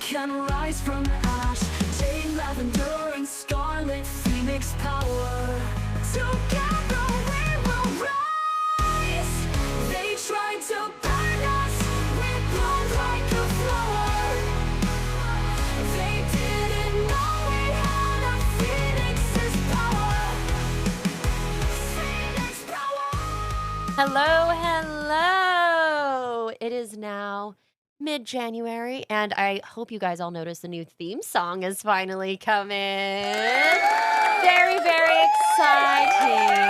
can rise from ash. Jade, Lavender, and Scarlett, Phoenix power. Together we will rise. They tried to burn us, we bloom like a flower. They didn't know we had a Phoenix's power. Phoenix power. Hello, hello. It is now mid-January, and I hope you guys all noticed the new theme song is finally coming. Very, very exciting.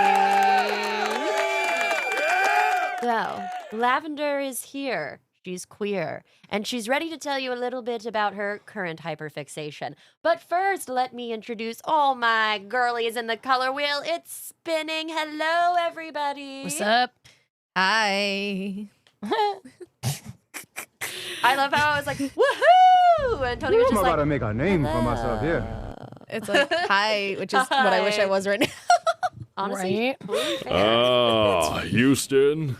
So, Lavender is here. She's queer, and she's ready to tell you a little bit about her current hyperfixation. But first, let me introduce all my girlies in the color wheel. It's spinning. Hello, everybody. What's up? Hi. I love how I was like, woohoo! And Tony was I'm just about like, to make a name for myself here. It's like hi, which is what I wish I was right now. honestly, Right? totally fair. Houston,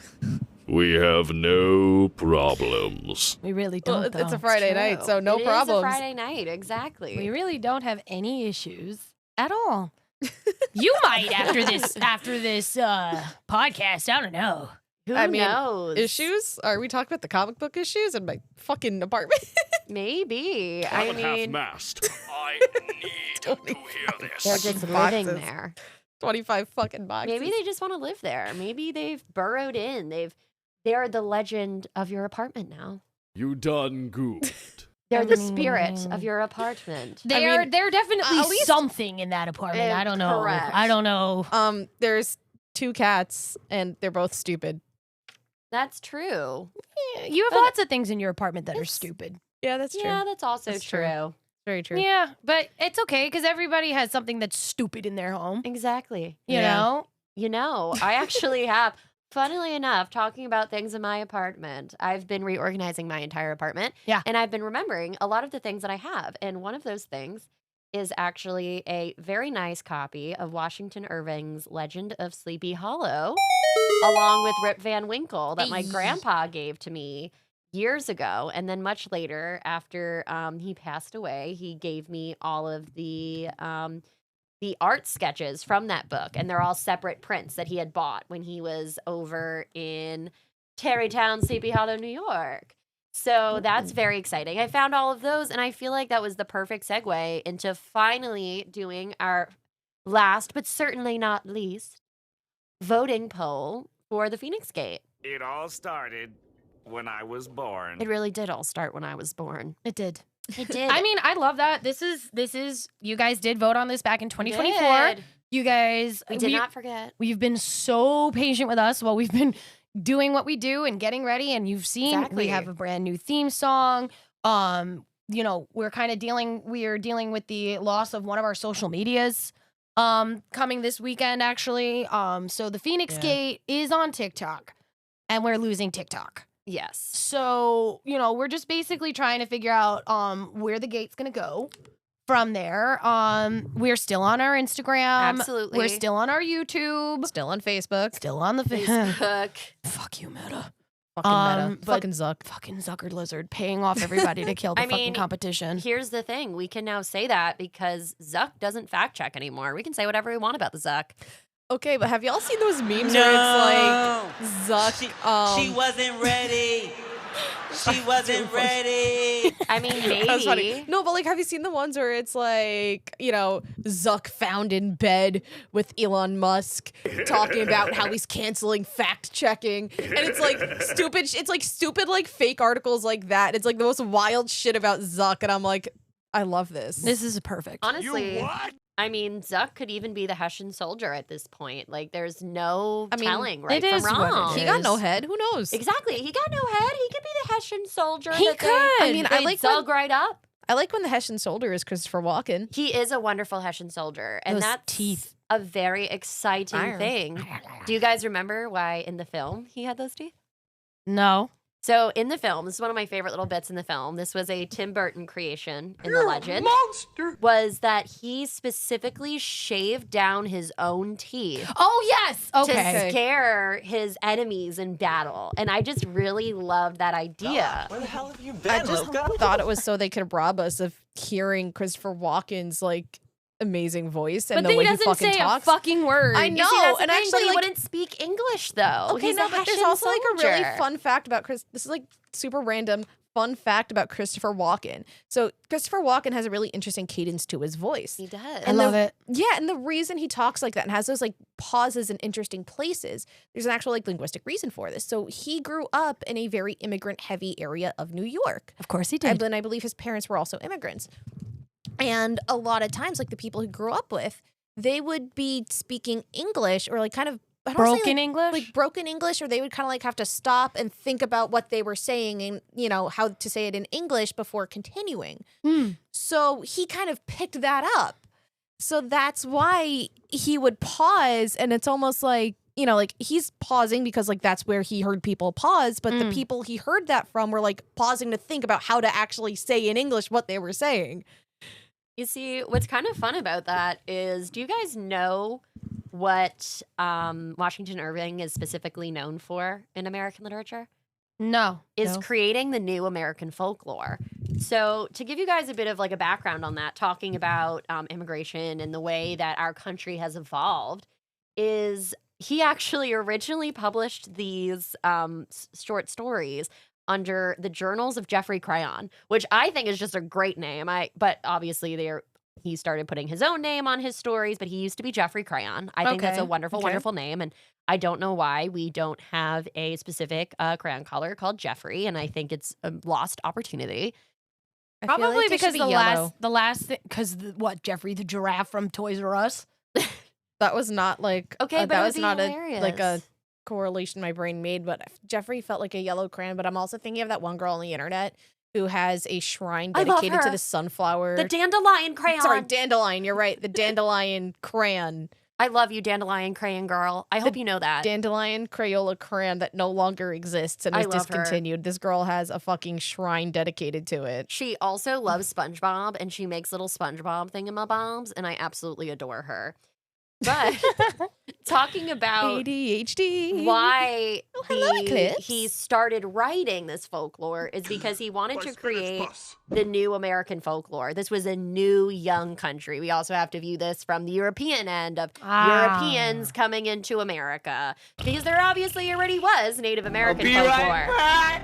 we have no problems. We really don't. Well, it's though. a Friday True. night, so no It problems. is a Friday night, exactly. We really don't have any issues at all. You might after this podcast. I don't know. Who I mean, knows? Issues? Are we talking about the comic book issues in my fucking apartment? Maybe. I mean, Half-mast. I need to hear this. they're just boxes. living there. 25 fucking boxes. Maybe they just want to live there. Maybe they've burrowed in. They're the legend of your apartment now. You done goofed. They're the spirit of your apartment. They're definitely at least- something in that apartment. I don't know. Correct. I don't know. There's 2 cats and they're both stupid. That's true. Yeah, you have lots of things in your apartment that are stupid. Yeah, that's true. Yeah, that's also That's true. true. Very true. Yeah, but it's okay because everybody has something that's stupid in their home. Exactly. You Yeah. know? You know, I actually have, funnily enough, talking about things in my apartment, I've been reorganizing my entire apartment. Yeah. And I've been remembering a lot of the things that I have. And one of those things is actually a very nice copy of Washington Irving's Legend of Sleepy Hollow, along with Rip Van Winkle, that my Hey. grandpa gave to me years ago. And then much later, after he passed away, he gave me all of the art sketches from that book, and they're all separate prints that he had bought when he was over in Tarrytown, Sleepy Hollow, New York. So that's very exciting. I found all of those, and I feel like that was the perfect segue into finally doing our last, but certainly not least, voting poll for the Phoenix Gate. It all started when I was born. It really did all start when I was born. It did. It did. I mean, I love that. This is you guys did vote on this back in 2024. Did. You guys We did not forget. We've been so patient with us while we've been doing what we do and getting ready, and you've seen Exactly. we have a brand new theme song. You know, we're dealing with the loss of one of our social medias coming this weekend actually. So the Phoenix Yeah. Gate is on TikTok and we're losing TikTok. Yes. So, you know, we're just basically trying to figure out where the gate's gonna go from there. We're still on our Instagram. Absolutely. We're still on our YouTube. Still on Facebook. Still on the Facebook. Fuck you, Meta. Fucking meta. but- Fucking Zuck. Fucking Zucker Lizard paying off everybody to kill the I fucking mean, competition. Here's the thing. We can now say that because Zuck doesn't fact check anymore. We can say whatever we want about the Zuck. Okay, but have y'all seen those memes where it's like Zuck? She wasn't ready. She wasn't ready. I mean, maybe. That's funny. No, but like, have you seen the ones where it's like, you know, Zuck found in bed with Elon Musk talking about how he's canceling fact checking, and it's like stupid. It's like stupid, like fake articles like that. It's like the most wild shit about Zuck, and I'm like, I love this. This is perfect. Honestly, You what? I mean, Zuck could even be the Hessian soldier at this point. Like, there's no I mean, telling right it from is what it wrong. He got no is. head. Who knows? Exactly. He got no head. He could be the Hessian soldier. He that could. They, I mean, I they like dug right up. I like when the Hessian soldier is Christopher Walken. He is a wonderful Hessian soldier, and Those that's teeth. a very exciting Iron. thing. Do you guys remember why in the film he had those teeth? No. So in the film, this is one of my favorite little bits in the film. This was a Tim Burton creation in the legend. Was that he specifically shaved down his own teeth Oh yes. to Okay. scare his enemies in battle. And I just really loved that idea. Where the hell have you been, I just Luca? thought it was so they could rob us of hearing Christopher Walken's like amazing voice and But the then way he he doesn't fucking say talks. a fucking word. I You know, see, that's the and thing, actually, but he like, wouldn't speak English though. okay, He's no, a but there's Hessian also like a really soldier. fun fact about Chris. This is like super random fun fact about Christopher Walken. So Christopher Walken has a really interesting cadence to his voice. He does. I love it. Yeah, and the reason he talks like that and has those like pauses in interesting places, there's an actual like linguistic reason for this. So he grew up in a very immigrant heavy area of New York. Of course he And I believe his parents were also immigrants. And a lot of times, like the people he grew up with, they would be speaking English or like kind of I don't wanna say, Broken like, English? like broken English, or they would kind of like have to stop and think about what they were saying and how to say it in English before continuing. So he kind of picked that up. So that's why he would pause, and it's almost like like he's pausing because like that's where he heard people pause, but the people he heard that from were like pausing to think about how to actually say in English what they were saying. You see, what's kind of fun about that is, do you guys know what Washington Irving is specifically known for in American literature? No. Is creating the new American folklore. So to give you guys a bit of like a background on that, talking about immigration and the way that our country has evolved, is he actually originally published these short stories under the Journals of Geoffrey Crayon, which I think is just a great name. But obviously he started putting his own name on his stories, but he used to be Geoffrey Crayon. I think that's a wonderful, wonderful name. And I don't know why we don't have a specific crayon color called Geoffrey. And I think it's a lost opportunity. I feel Probably like they because should be yellow. the last thing, because what, Jeffrey the giraffe from Toys R Us? That was not like Okay, but it that would was be not hilarious. a correlation my brain made, but Jeffrey felt like a yellow crayon. But I'm also thinking of that one girl on the internet who has a shrine I love dedicated to her. the sunflower. The dandelion crayon. Sorry, dandelion. You're right. The dandelion crayon. I love you, dandelion crayon girl. I hope you know that. Dandelion Crayola crayon that no longer exists and I is love her. discontinued. This girl has a fucking shrine dedicated to it. She also loves SpongeBob, and she makes little SpongeBob thingamabobs, and I absolutely adore her. But talking about ADHD. why Oh, hello, Eclipse. he started writing this folklore is because he wanted to create the new American folklore. This was a new young country. We also have to view this from the European end of Europeans coming into America, because there obviously already was Native American folklore.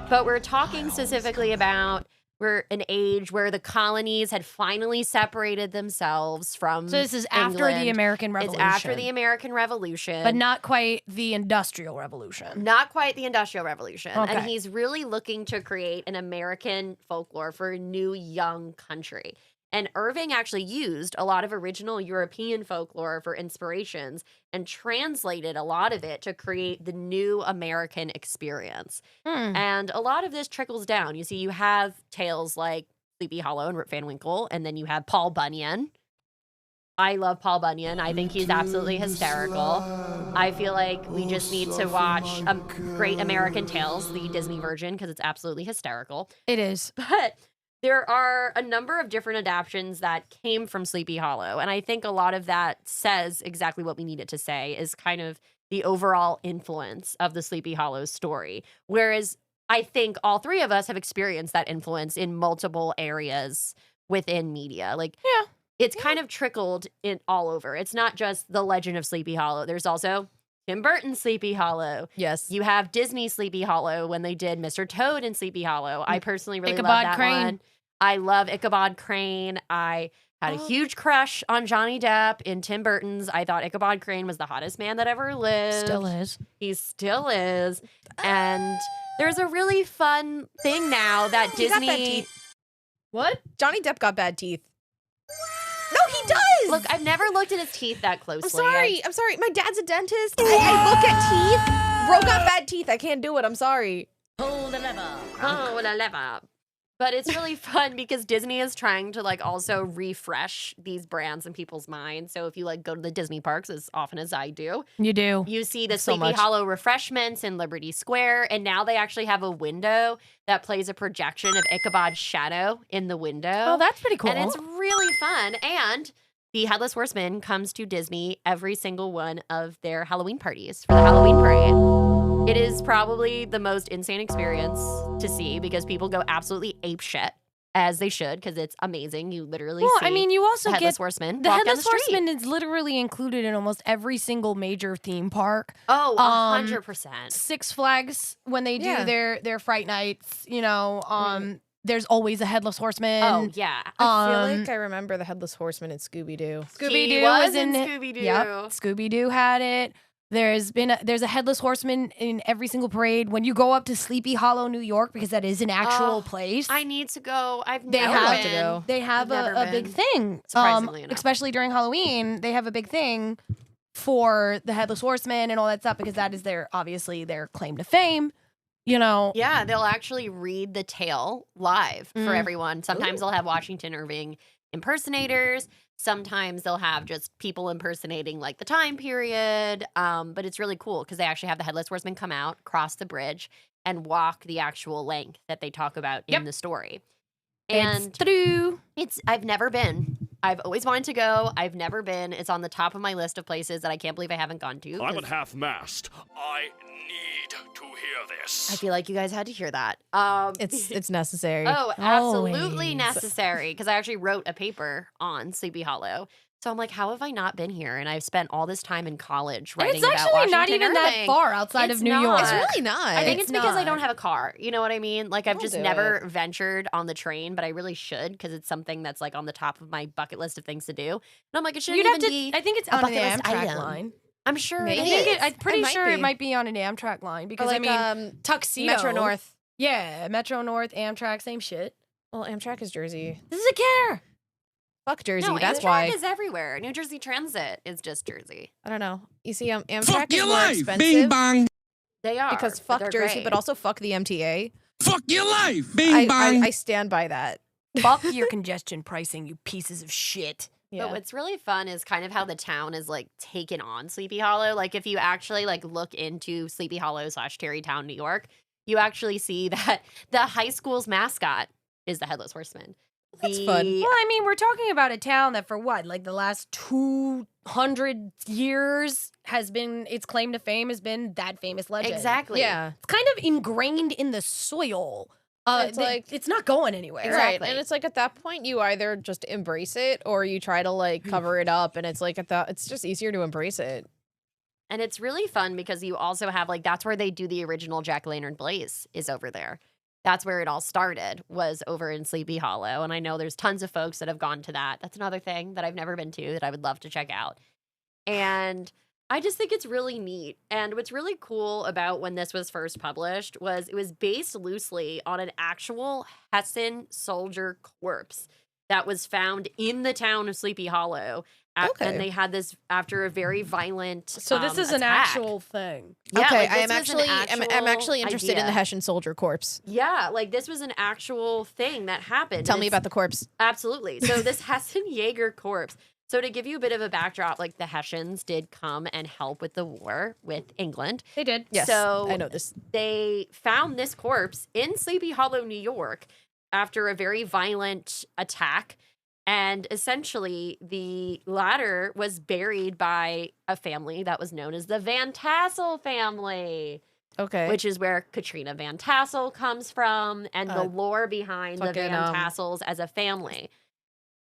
But we're talking specifically about we're an age where the colonies had finally separated themselves from So this is after the England. American Revolution. It's after the American Revolution. But not quite the Industrial Revolution. Not quite the Industrial Revolution. Okay. And he's really looking to create an American folklore for a new young country. And Irving actually used a lot of original European folklore for inspirations and translated a lot of it to create the new American experience. And a lot of this trickles down. You see, you have tales like Sleepy Hollow and Rip Van Winkle, and then you have Paul Bunyan. I love Paul Bunyan. I think he's absolutely hysterical. I feel like we just need to watch Great American Tales, the Disney version, because it's absolutely hysterical. It is. But there are a number of different adaptions that came from Sleepy Hollow. And I think a lot of that says exactly what we need it to say, is kind of the overall influence of the Sleepy Hollow story. Whereas I think all three of us have experienced that influence in multiple areas within media. Like, Yeah. it's kind of trickled in all over. It's not just The Legend of Sleepy Hollow. There's also Tim Burton's Sleepy Hollow. Yes. You have Disney Sleepy Hollow when they did Mr. Toad in Sleepy Hollow. I personally really Ichabod love that Crane. one. I love Ichabod Crane. I had a huge crush on Johnny Depp in Tim Burton's. I thought Ichabod Crane was the hottest man that ever lived. Still is. He still is. And there's a really fun thing now that He got bad Disney... teeth. What? Johnny Depp got bad teeth. No, he does. Look, I've never looked at his teeth that closely. I'm sorry. I'm sorry. My dad's a dentist. I look at teeth. Bro got bad teeth. I can't do it. I'm sorry. Oh, la leva. But it's really fun because Disney is trying to like also refresh these brands in people's minds. So if you like go to the Disney parks as often as I do, You do. you see the So Sleepy much. Hollow refreshments in Liberty Square, and now they actually have a window that plays a projection of Ichabod's shadow in the window. Oh, that's pretty cool. And it's really fun. And the Headless Horseman comes to Disney every single one of their Halloween parties for the Halloween parade. It is probably the most insane experience to see because people go absolutely apeshit, as they should, because it's amazing. You literally well, see I mean, you also the Headless get Horseman the walk down Headless the street. Horseman is literally included in almost every single major theme park. Oh, 100%. Six Flags when they do Yeah. their Fright Nights, you know, there's always a Headless Horseman. Oh, yeah. I feel like I remember the Headless Horseman in Scooby-Doo. Scooby He Doo was in in it. Scooby-Doo. Yep, Scooby Doo had it. There's a Headless Horseman in every single parade. When you go up to Sleepy Hollow, New York, because that is an actual Oh, place. I need to go. I've They never have been. to go. They have I've never a big been, thing. surprisingly enough. Especially during Halloween, they have a big thing for the Headless Horseman and all that stuff because that is obviously their claim to fame. You know, Yeah, they'll actually read the tale live for Mm. everyone. Sometimes they'll have Washington Irving impersonators. Sometimes they'll have just people impersonating like the time period. But it's really cool because they actually have the Headless Horseman come out, cross the bridge, and walk the actual length that they talk about in Yep. the story. it's And true. I've never been. I've always wanted to go. I've never been. It's on the top of my list of places that I can't believe I haven't gone to. I'm 'cause at half-mast. I need to hear this. I feel like you guys had to hear that. It's necessary. Oh, absolutely Always. necessary. Because I actually wrote a paper on Sleepy Hollow. So I'm like, how have I not been here? And I've spent all this time in college And writing it's about actually not Washington even that Irving. far outside It's of New not. York. It's really not. I think it's because I don't not. have a car. You know what I mean? Like I've I'll just do never ventured on the train, but I really should because it's something that's like on the top of my bucket list of things to do. And I'm like, it shouldn't You'd have even to. be. I think it's a on an bucket list Amtrak item. line. I'm sure Maybe. it I think is. I'm pretty might sure be. it might be on an Amtrak line because Or like I mean Tuxedo, Metro North. Yeah, Metro North, Amtrak, same shit. Well, Amtrak is Jersey. This is a care. Fuck Jersey. No, That's Amtrak why. is everywhere. New Jersey Transit is just Jersey. I don't know. You see, Amtrak Fuck is your more life, expensive bing bang. They are because but fuck they're Jersey, great. but also fuck the MTA. Fuck your life, bing bang. I stand by that. Fuck your congestion pricing, you pieces of shit. But what's really fun is kind of how the town is like taken on Sleepy Hollow. Like if you actually like look into Sleepy Hollow / Tarrytown, New York, you actually see that the high school's mascot is the Headless Horseman. That's fun. Well, I mean, we're talking about a town that for what, like the last 200 years has been, its claim to fame has been that famous legend. Exactly. Yeah. It's kind of ingrained in the soil. It's like- it's not going anywhere. Right. And it's like at that point you either just embrace it or you try to like cover it up, and it's like it's just easier to embrace it. And it's really fun because you also have like that's where they do the original Jack-o'-lantern Blaze is over there. That's where it all started, was over in Sleepy Hollow. And I know there's tons of folks that have gone to that. That's another thing that I've never been to that I would love to check out. And I just think it's really neat. And what's really cool about when this was first published was it was based loosely on an actual Hessian soldier corpse that was found in the town of Sleepy Hollow. Okay. And they had this after a very violent So this is an attack. actual thing. Yeah, Okay, like, I am this was an actually I'm actually interested in the idea. Hessian soldier corpse. Yeah, like this was an actual thing that happened. Tell and me it's- about the corpse. Absolutely. So this Hessen Jaeger corpse. So to give you a bit of a backdrop, like the Hessians did come and help with the war with England. They did. Yes, So I know this. they found this corpse in Sleepy Hollow, New York, after a very violent attack. And essentially, the latter was buried by a family that was known as the Van Tassel family, Okay. which is where Katrina Van Tassel comes from, and the lore behind the fucking, Van Tassels as a family.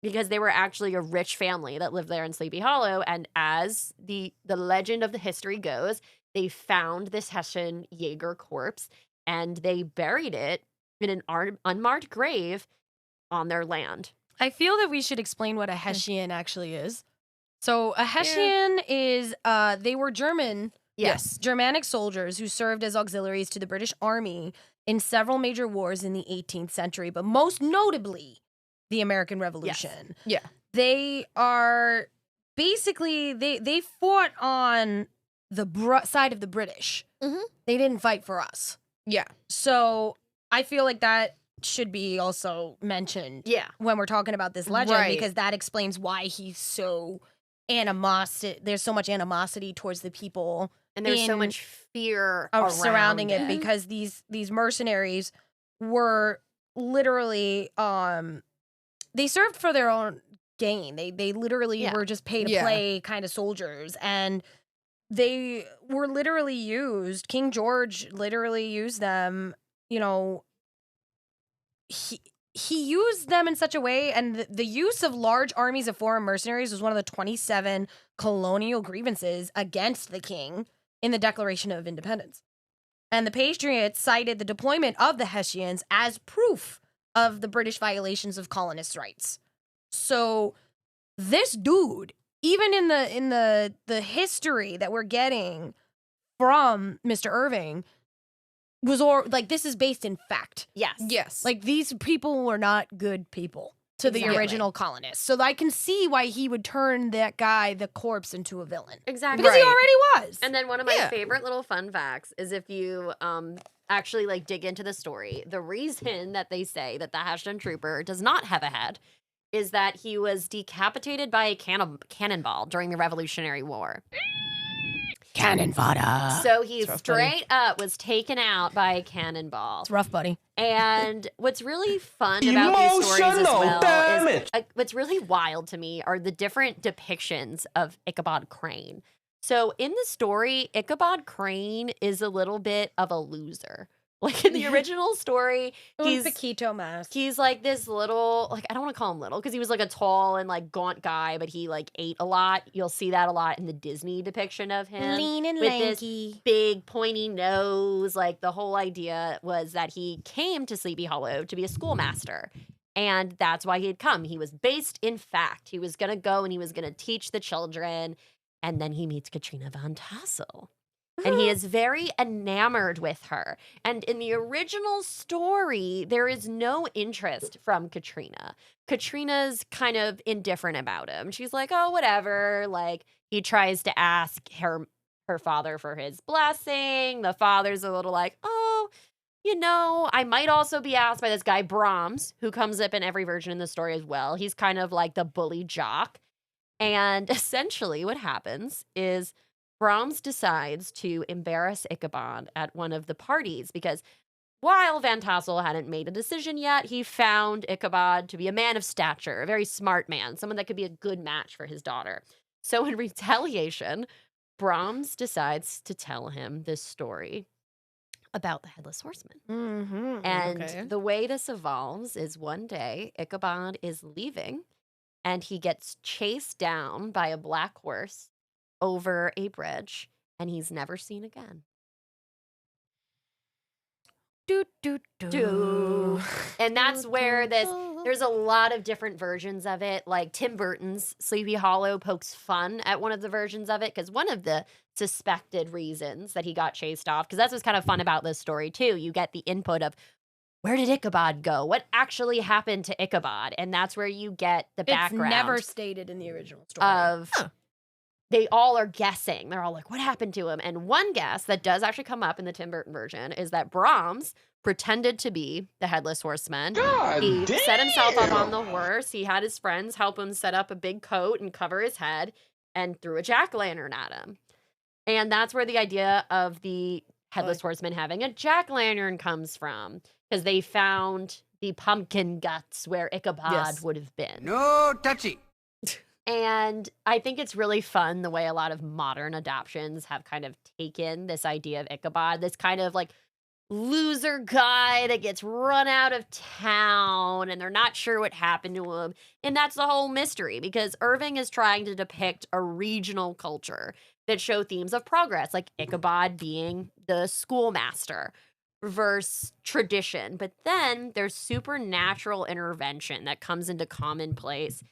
Because they were actually a rich family that lived there in Sleepy Hollow. And as the legend of the history goes, they found this Hessian Jaeger corpse and they buried it in an unmarked grave on their land. I feel that we should explain what a Hessian actually is. So a Hessian is they were German, Yes. Germanic soldiers who served as auxiliaries to the British Army in several major wars in the 18th century, but most notably the American Revolution. Yeah. They are basically they fought on the side of the British. Mhm. They didn't fight for us. Yeah. So I feel like that should be also mentioned Yeah. when we're talking about this legend, Right. because that explains why he's so there's so much animosity towards the people And there's so in- much fear surrounding around it, because these mercenaries were literally they served for their own gain. They literally Yeah. were just pay to Yeah. play kind of soldiers, and they were literally used. King George literally used them. You know, he used them in such a way, and the use of large armies of foreign mercenaries was one of the 27 colonial grievances against the king in the Declaration of Independence. And the Patriots cited the deployment of the Hessians as proof of the British violations of colonists' rights. So this dude, even in the history that we're getting from Mr. Irving, was this is based in fact. Yes. Yes. Like, these people were not good people to the Exactly. original colonists. So I can see why he would turn that guy, the corpse, into a villain. Exactly. Because he Right. already was. And then one of my Yeah. favorite little fun facts is if you actually like dig into the story, the reason that they say that the Ashton Trooper does not have a head is that he was decapitated by a cannonball during the Revolutionary War. Cannon fodder. So he rough, buddy. straight up was taken out by a cannonball. It's rough, buddy. And what's really fun about these stories as well is what's really wild to me are the different depictions of Ichabod Crane. So in the story, Ichabod Crane is a little bit of a loser. Like in the original story, He's he's the keto mask. he's like this little, like I don't want to call him little because he was like a tall and like gaunt guy, but he like ate a lot. You'll see that a lot in the Disney depiction of him. Lean and with this lanky. big pointy nose. Like the whole idea was that he came to Sleepy Hollow to be a schoolmaster. And that's why he had come. He was based in fact. He was going to go and he was going to teach the children. And then he meets Katrina Von Tassel. And he is very enamored with her. And in the original story, there is no interest from Katrina. Katrina's kind of indifferent about him. She's like, oh, whatever. Like, he tries to ask her father for his blessing. The father's a little like, oh, you know, I might also be asked by this guy, Brahms, who comes up in every version in the story as well. He's kind of like the bully jock. And essentially what happens is Brahms decides to embarrass Ichabod at one of the parties because while Van Tassel hadn't made a decision yet, he found Ichabod to be a man of stature, a very smart man, someone that could be a good match for his daughter. So in retaliation, Brahms decides to tell him this story about the Headless Horseman. Mm-hmm. And Okay. the way this evolves is one day Ichabod is leaving and he gets chased down by a black horse over a bridge and he's never seen again. Do. And that's where there's a lot of different versions of it. Like Tim Burton's Sleepy Hollow pokes fun at one of the versions of it because one of the suspected reasons that he got chased off, because that's what's kind of fun about this story too. You get the input of where did Ichabod go? What actually happened to Ichabod? And that's where you get the It's background never stated in the original story. of they all are guessing. They're all like, what happened to him? And one guess that does actually come up in the Tim Burton version is that Brahms pretended to be the Headless Horseman. He set himself up on the horse. He had his friends help him set up a big coat and cover his head and threw a jack-o'-lantern at him. And that's where the idea of the Headless Horseman having a jack-o'-lantern comes from, because they found the pumpkin guts where Ichabod Yes. would have been. No touchy. And I think it's really fun the way a lot of modern adaptions have kind of taken this idea of Ichabod, this kind of like loser guy that gets run out of town and they're not sure what happened to him. And that's the whole mystery, because Irving is trying to depict a regional culture that show themes of progress, like Ichabod being the schoolmaster versus tradition. But then there's supernatural intervention that comes into commonplace.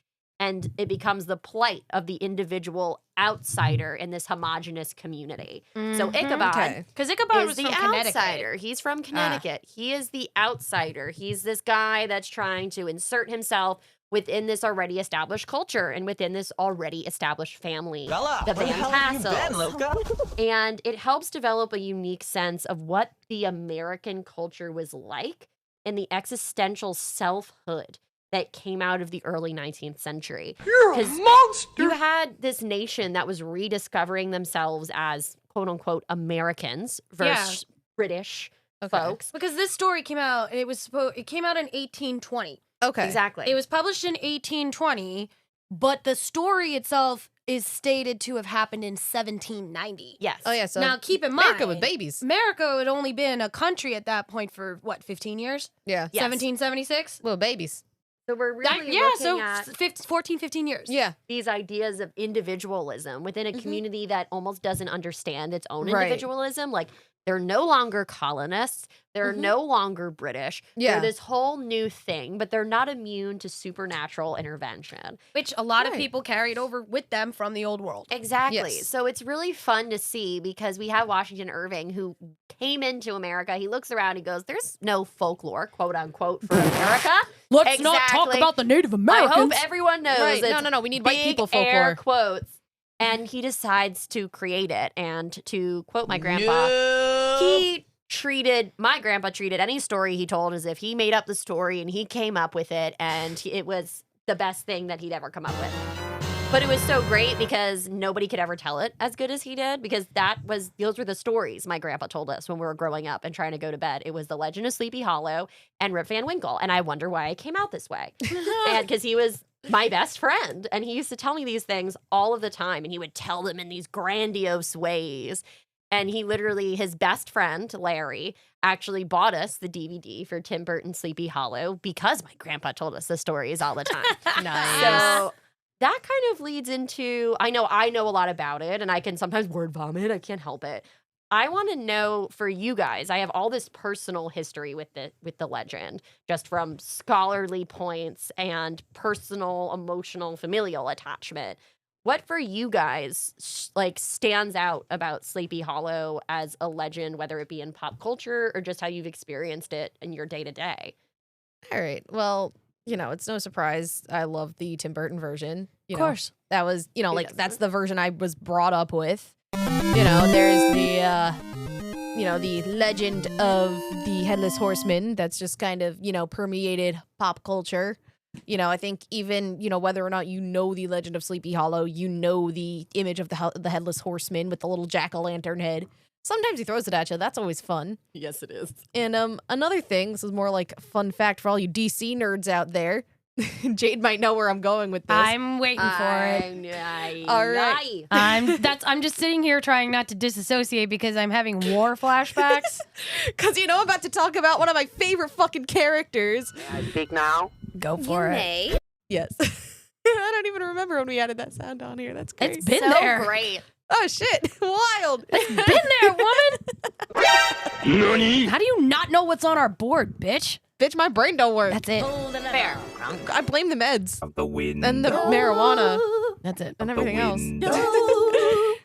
And it becomes the plight of the individual outsider in this homogenous community. So Ichabod Okay. Because Ichabod is was the from Connecticut. outsider. He's from Connecticut. He is the outsider. He's this guy that's trying to insert himself within this already established culture and within this already established family, the Van Tassels. And it helps develop a unique sense of what the American culture was like and the existential selfhood that came out of the early 19th century. You're a monster. You had this nation that was rediscovering themselves as quote unquote Americans versus British folks. Because this story came out, and it came out in 1820. Okay. Exactly. It was published in 1820, but the story itself is stated to have happened in 1790. Yes. Oh yeah. So Now, keep in mind, America with babies. America had only been a country at that point for, what, 15 years? Yeah. Yes. 1776? Little babies. So we're really Yeah, looking so at 14, 15 years. Yeah. these ideas of individualism within a community that almost doesn't understand its own Right. individualism. Like, they're no longer colonists. They're no longer British. Yeah. They're this whole new thing, but they're not immune to supernatural intervention. Which a lot of Right. people carried over with them from the old world. Exactly. Yes. So it's really fun to see because we have Washington Irving who came into America. He looks around, he goes, there's no folklore, quote unquote, for America. Let's not talk Exactly. about the Native Americans. I hope everyone knows. Right. It's No. We need white big people air folklore. quotes. And he decides to create it. And to quote my grandpa, my grandpa treated any story he told as if he made up the story and he came up with it, and it was the best thing that he'd ever come up with. But it was so great because nobody could ever tell it as good as he did, because those were the stories my grandpa told us when we were growing up and trying to go to bed. It was The Legend of Sleepy Hollow and Rip Van Winkle. And I wonder why I came out this way. And because he was my best friend, and he used to tell me these things all of the time, and he would tell them in these grandiose ways. And he literally, his best friend, Larry, actually bought us the DVD for Tim Burton's Sleepy Hollow because my grandpa told us the stories all the time. Nice. So that kind of leads into, I know a lot about it, and I can sometimes word vomit. I can't help it. I want to know for you guys, I have all this personal history with the legend, just from scholarly points and personal, emotional, familial attachment. What for you guys stands out about Sleepy Hollow as a legend, whether it be in pop culture or just how you've experienced it in your day to day? All right. Well, it's no surprise. I love the Tim Burton version. Of course. That was, Yes. that's the version I was brought up with. There's the legend of the Headless Horseman that's just kind of, permeated pop culture. I think even, whether or not you know the legend of Sleepy Hollow, you know the image of the Headless Horseman with the little jack-o'-lantern head. Sometimes he throws it at you. That's always fun. Yes, it is. And another thing, this is more like a fun fact for all you DC nerds out there. Jade might know where I'm going with this. I'm waiting for it. All right. I'm just sitting here trying not to disassociate because I'm having war flashbacks. Because I'm about to talk about one of my favorite fucking characters. I speak now. Go for it. Yes. I don't even remember when we added that sound on here. That's great. It's been So there. great. Oh, shit. Wild. Been there, woman. Nani? How do you not know what's on our board, bitch? Bitch, my brain don't work. That's it. Fair. I blame the meds. Of the wind. And the marijuana. That's it. And everything else. wind.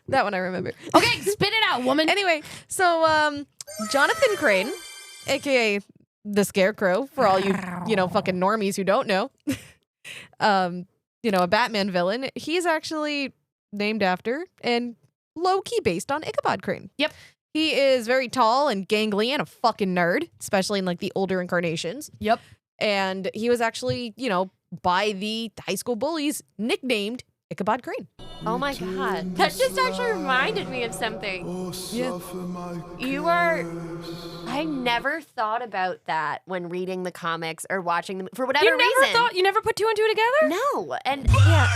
That one I remember. Okay, spit it out, woman. Anyway, so Jonathan Crane, a.k.a. the Scarecrow, for all you, fucking normies who don't know, a Batman villain, he's actually named after and low-key based on Ichabod Crane. Yep. He is very tall and gangly and a fucking nerd, especially in, the older incarnations. Yep. And he was actually, by the high school bullies, nicknamed Ichabod Crane. Oh my God. That just actually reminded me of something. Yeah. I never thought about that when reading the comics or watching them for whatever reason. You never put two and two together? No. And yeah,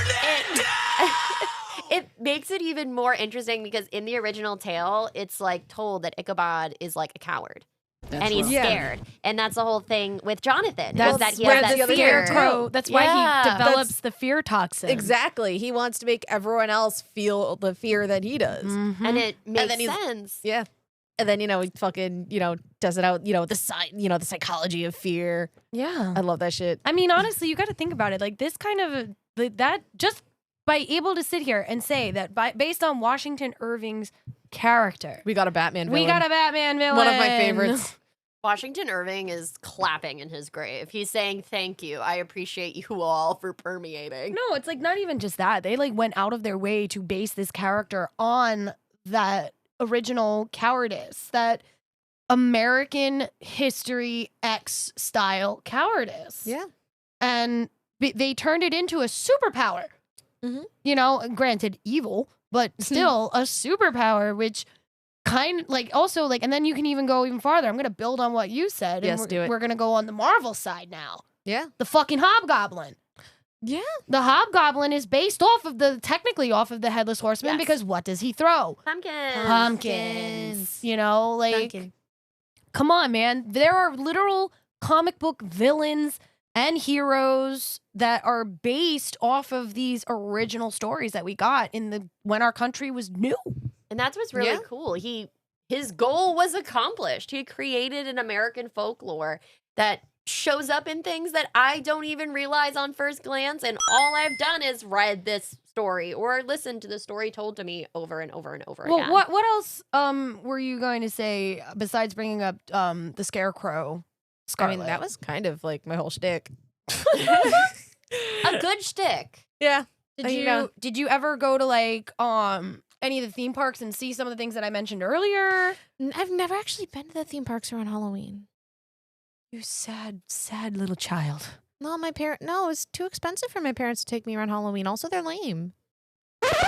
it makes it even more interesting because in the original tale, it's told that Ichabod is a coward. And he's Yeah. scared. And that's the whole thing with Jonathan. That's is that he where has the that fear. Scarecrow. That's why Yeah. he develops the fear toxin. Exactly. He wants to make everyone else feel the fear that he does. And it makes then he's- sense. Yeah. And then, he fucking, does it out, the psychology of fear. Yeah. I love that shit. I mean, honestly, you got to think about it. This kind of that just by able to sit here and say that based on Washington Irving's character, We got a Batman villain. we got a Batman villain. One of my favorites. Washington Irving is clapping in his grave. He's saying, thank you. I appreciate you all for permeating. No, it's not even just that. They went out of their way to base this character on that original cowardice that American history X style cowardice. Yeah. And they turned it into a superpower. Mhm. You know, granted evil, but still a superpower, which kind of like also like, and then you can even go even farther. I'm going to build on what you said. Yes, and do it. We're going to go on the Marvel side now. Yeah. The fucking Hobgoblin. Yeah. The Hobgoblin is based technically off of the Headless Horseman Yes. because what does he throw? Pumpkins. You know, like, come on, man. There are literal comic book villains and heroes that are based off of these original stories that we got when our country was new. And that's what's really Yeah. cool. His goal was accomplished. He created an American folklore that shows up in things that I don't even realize on first glance. And all I've done is read this story or listened to the story told to me over and over and over again. Well, what else were you going to say besides bringing up the Scarecrow? Scarlet? I mean, that was kind of like my whole shtick. A good shtick. Yeah. Did you ever go to like any of the theme parks and see some of the things that I mentioned earlier? I've never actually been to the theme parks around Halloween. You sad little child. No, no, it was too expensive for my parents to take me around Halloween. Also, they're lame.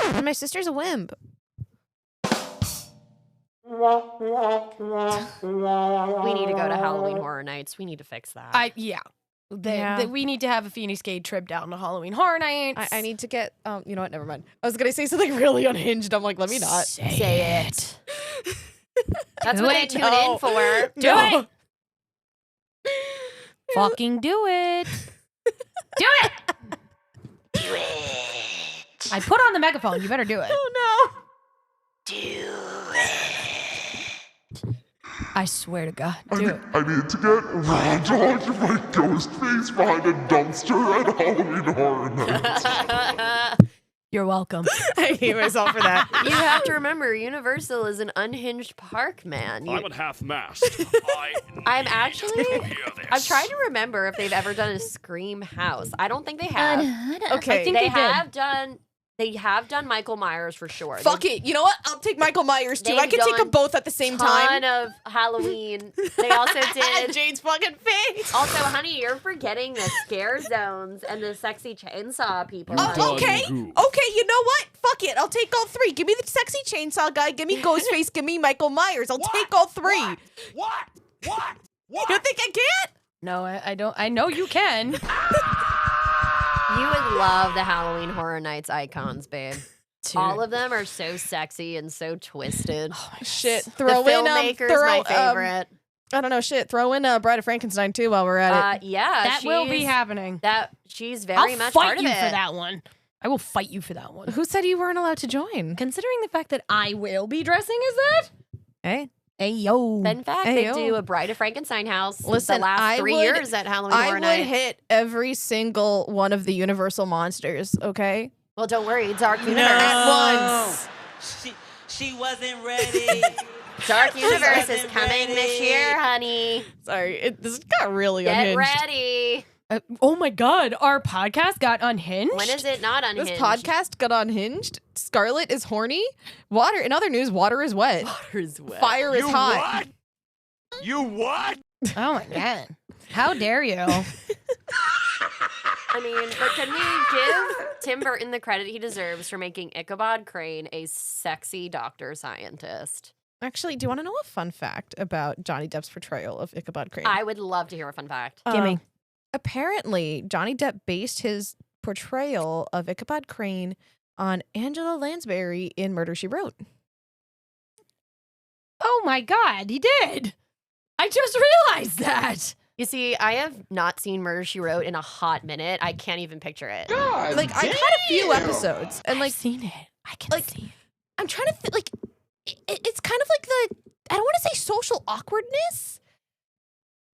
And my sister's a wimp. We need to go to Halloween Horror Nights. We need to fix that. We need to have a Phoenix Gate trip down to Halloween Horror Nights. I need to get, you know what? Never mind. I was going to say something really unhinged. I'm like, let me not. Say it. That's Do what they it. tune No. in for. Do it. Fucking do it. Do it. Do it. I put on the megaphone. You better do it. Oh, I swear to God. Do it. I need to get Raw Dog my ghost face behind a dumpster at Halloween Horror Nights. You're welcome. no. I hate myself for that. You have to remember, Universal is an unhinged park, man. I'm at half-mast. I'm actually... hear this. I'm trying to remember if they've ever done a Scream house. I don't think they have. Okay. I think They they did. have done Michael Myers for sure. Fuck it. You know what? I'll take Michael Myers too. They've I can take done them both at the same time. Ton of Halloween. They also did. Jade's fucking face. Also, honey, you're forgetting the scare zones and the sexy chainsaw people. Oh, honey. Okay. Who? Okay, you know what? Fuck it. I'll take all three. Give me the sexy chainsaw guy. Give me Ghostface. Give me Michael Myers. I'll take all three. What? You think I can't? No, I don't. I know you can. You would love the Halloween Horror Nights icons, babe. All of them are so sexy and so twisted. Shit. The Throw in filmmaker's my favorite. I don't know. Shit. Throw in Bride of Frankenstein too while we're at it. Yeah, That will be she's- happening. She's very I'll much fight part of you it. for that one. I will fight you for that one. Who said you weren't allowed to join? Considering the fact that I will be dressing as that. Hey. Hey yo. In fact, Hey, they yo. do a Bride of Frankenstein house Listen, the last I 3 would- years at Halloween I Horror would Nights. hit every single one of the Universal monsters, okay? Well, don't worry, Dark Universe. No. Once. She wasn't ready. Dark Universe is wasn't coming this ready. year, honey. Sorry, this got really Get unhinged. ready. Oh my God, our podcast got unhinged. When is it not unhinged? This podcast got unhinged. Scarlet is horny. Water. In other news, water is wet. Water's wet. Fire is You hot. what? You what? Oh my God. How dare you? I mean, but can we give Tim Burton the credit he deserves for making Ichabod Crane a sexy doctor scientist? Actually, do you want to know a fun fact about Johnny Depp's portrayal of Ichabod Crane? I would love to hear a fun fact. Gimme. Apparently, Johnny Depp based his portrayal of Ichabod Crane on Angela Lansbury in Murder, She Wrote. Oh my God, he did. I just realized that. You see, I have not seen Murder, She Wrote in a hot minute. I can't even picture it. Like, I've had a few episodes, and like, seen it. I can like, see it. I'm trying to think, like, it's kind of like I don't want to say social awkwardness,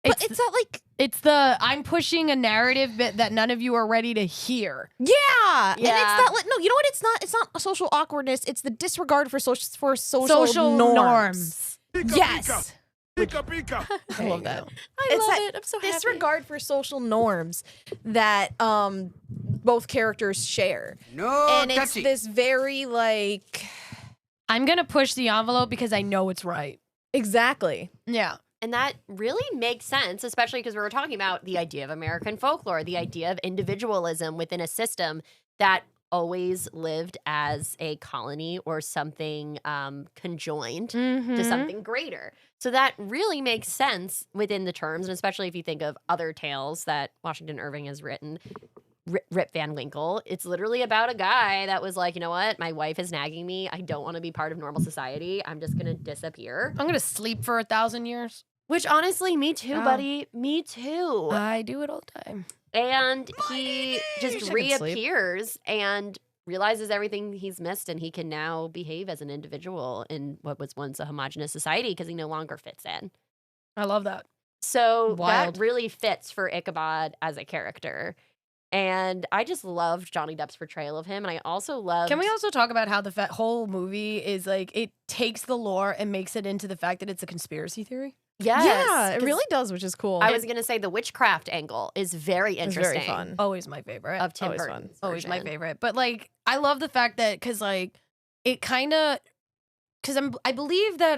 but it's not like, It's the I'm pushing a narrative bit that none of you are ready to hear. yeah. And it's Yeah. not like, no, you know what? It's not a social awkwardness. It's the disregard for social norms. Yes. Pika pika. I love that. I love that it. I'm so happy. disregard for social norms that both characters share. No, And it's this very like I'm gonna push the envelope because I know it's right. Exactly. Yeah. And that really makes sense, especially because we were talking about the idea of American folklore, the idea of individualism within a system that always lived as a colony or something conjoined to something greater. So that really makes sense within the terms, and especially if you think of other tales that Washington Irving has written. Rip Van Winkle. It's literally about a guy that was like, you know what? My wife is nagging me. I don't want to be part of normal society. I'm just going to disappear. I'm gonna sleep for 1,000 years. Which honestly, me too, buddy. Me too. I do it all the time. And he just I could sleep. reappears and realizes everything he's missed, and he can now behave as an individual in what was once a homogenous society because he no longer fits in. I love that. So Wild. that really fits for Ichabod as a character. And I just loved Johnny Depp's portrayal of him. And I also loved... Can we also talk about how the whole movie is like, it takes the lore and makes it into the fact that it's a conspiracy theory? Yes, Yeah, it 'cause really does, which is cool. I was going to say the witchcraft angle is very It's interesting. very fun. Always my favorite. Of Tim Always fun. Burton's Always my version. favorite. But like, I love the fact that, cause like, it kind of, cause I believe that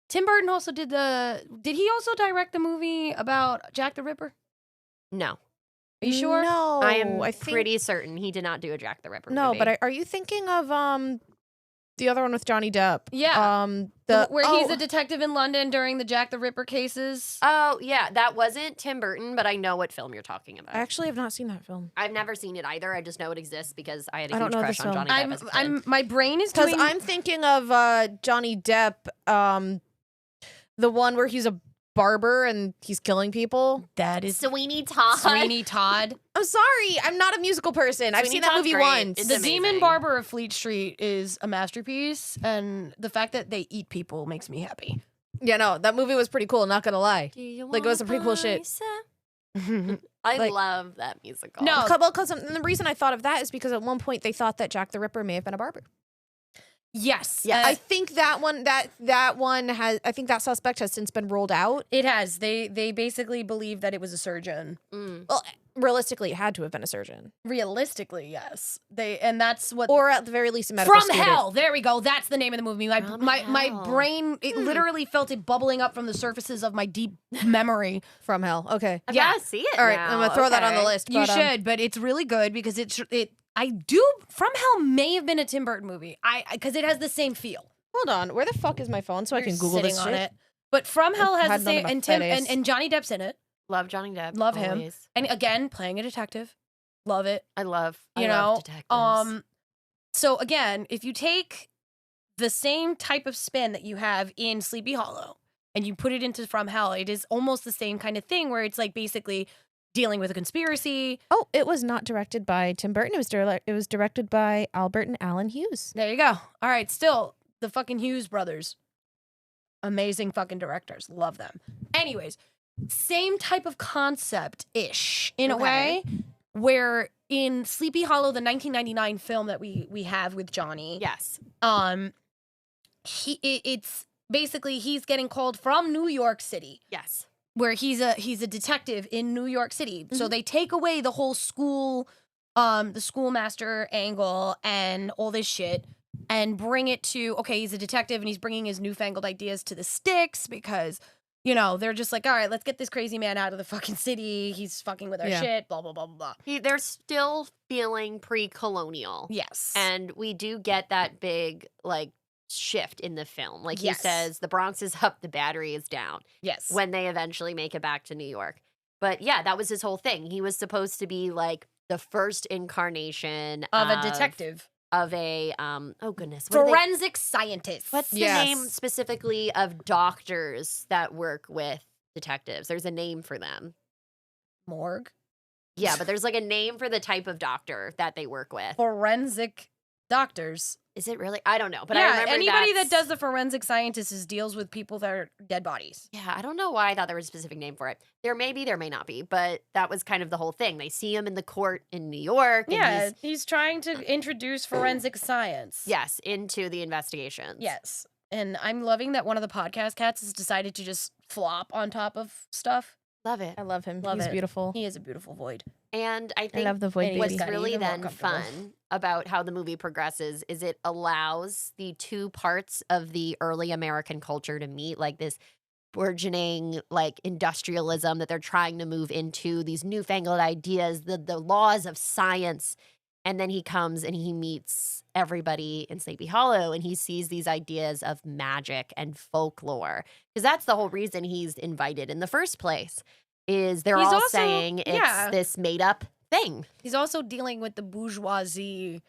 Tim Burton also did he also direct the movie about Jack the Ripper? No. Are you sure? No, I am think, pretty certain he did not do a Jack the Ripper No, movie. but are you thinking of the other one with Johnny Depp? Yeah. The Where he's a detective in London during the Jack the Ripper cases. Oh, yeah, that wasn't Tim Burton, but I know what film you're talking about. I actually have not seen that film. I've never seen it either. I just know it exists because I had a I don't huge know crush this on film. Johnny Depp as a kid. My brain is Because doing. I'm thinking of Johnny Depp, the one where he's a barber and he's killing people. That is Sweeney Todd. Sweeney Todd. I'm sorry, I'm not a musical person. I've Sweeney seen that Todd's movie great. once. It's The amazing. Demon Barber of Fleet Street is a masterpiece, and the fact that they eat people makes me happy. Yeah, no, that movie was pretty cool. Not gonna lie. Do you Like, it was some pretty cool shit. I Like- love that musical. No. Because the reason I thought of that is because at one point they thought that Jack the Ripper may have been a barber. Yes. Yeah, I think that one has. I think that suspect has since been ruled out. It has. They basically believe that it was a surgeon. Mm. Well, realistically, it had to have been a surgeon, Realistically, yes. And that's what. or at the very least, a medical From student. Hell. There we go. That's the name of the movie. From My Hell. brain, it literally felt it bubbling up from the surfaces of my deep memory. From Hell. Okay. I Yeah. gotta see it. All right, now. I'm gonna throw that on the Okay. list. You but, should, but it's really good because From Hell may have been a Tim Burton movie. Because it has the same feel. Hold on. Where the fuck is my phone so I You're can Google this sitting on shit? it. But From Hell has had the none same, of and my Tim Fridays. and Johnny Depp's in it. Love Johnny Depp. Love him. always. And again, playing a detective. Love it. I love detectives. So again, if you take the same type of spin that you have in Sleepy Hollow and you put it into From Hell, it is almost the same kind of thing where it's like basically dealing with a conspiracy. Oh, it was not directed by Tim Burton. It was directed by Albert and Alan Hughes. There you go. All right, still the fucking Hughes brothers. Amazing fucking directors. Love them. Anyways, same type of concept-ish in a Okay. way where in Sleepy Hollow, the 1999 film that we have with Johnny, Yes. it's basically he's getting called from New York City, Yes. where he's a detective in New York City. So they take away the whole the schoolmaster angle and all this shit and bring it to, okay, he's a detective and he's bringing his newfangled ideas to the sticks because, you know, they're just like, all right, let's get this crazy man out of the fucking city. He's fucking with our Yeah. shit, blah, blah, blah, blah, blah. They're still feeling pre-colonial. Yes. And we do get that big, like, shift in the film. Like, Yes. he says, the Bronx is up, the Battery is down, yes. when they eventually make it back to New York. But yeah, that was his whole thing. He was supposed to be, like, the first incarnation of a detective. Of a, oh goodness. What are they- Forensic scientist. What's the Yes. name specifically of doctors that work with detectives? There's a name for them. Morgue? Yeah, but there's like a name for the type of doctor that they work with. Forensic doctors. Is it really? I don't know. But I yeah, remember anybody that that's- does the forensic scientists deals with people that are dead bodies. Yeah, I don't know why I thought there was a specific name for it. There may be, there may not be, but that was kind of the whole thing. They see him in the court in New York. And Yeah, he's- he's trying to introduce forensic science. yes, into the investigations. Yes. And I'm loving that one of the podcast cats has decided to just flop on top of stuff. Love it. I love him. Love He's it. beautiful. He is a beautiful void. And I I think love the void And baby. what's got really even more then comfortable. fun about how the movie progresses is it allows the two parts of the early American culture to meet, like this burgeoning like industrialism that they're trying to move into, these newfangled ideas, the laws of science. And then he comes and he meets everybody in Sleepy Hollow and he sees these ideas of magic and folklore. Because that's the whole reason he's invited in the first place, is they're He's all also- saying it's yeah. this made up thing. He's also dealing with the bourgeoisie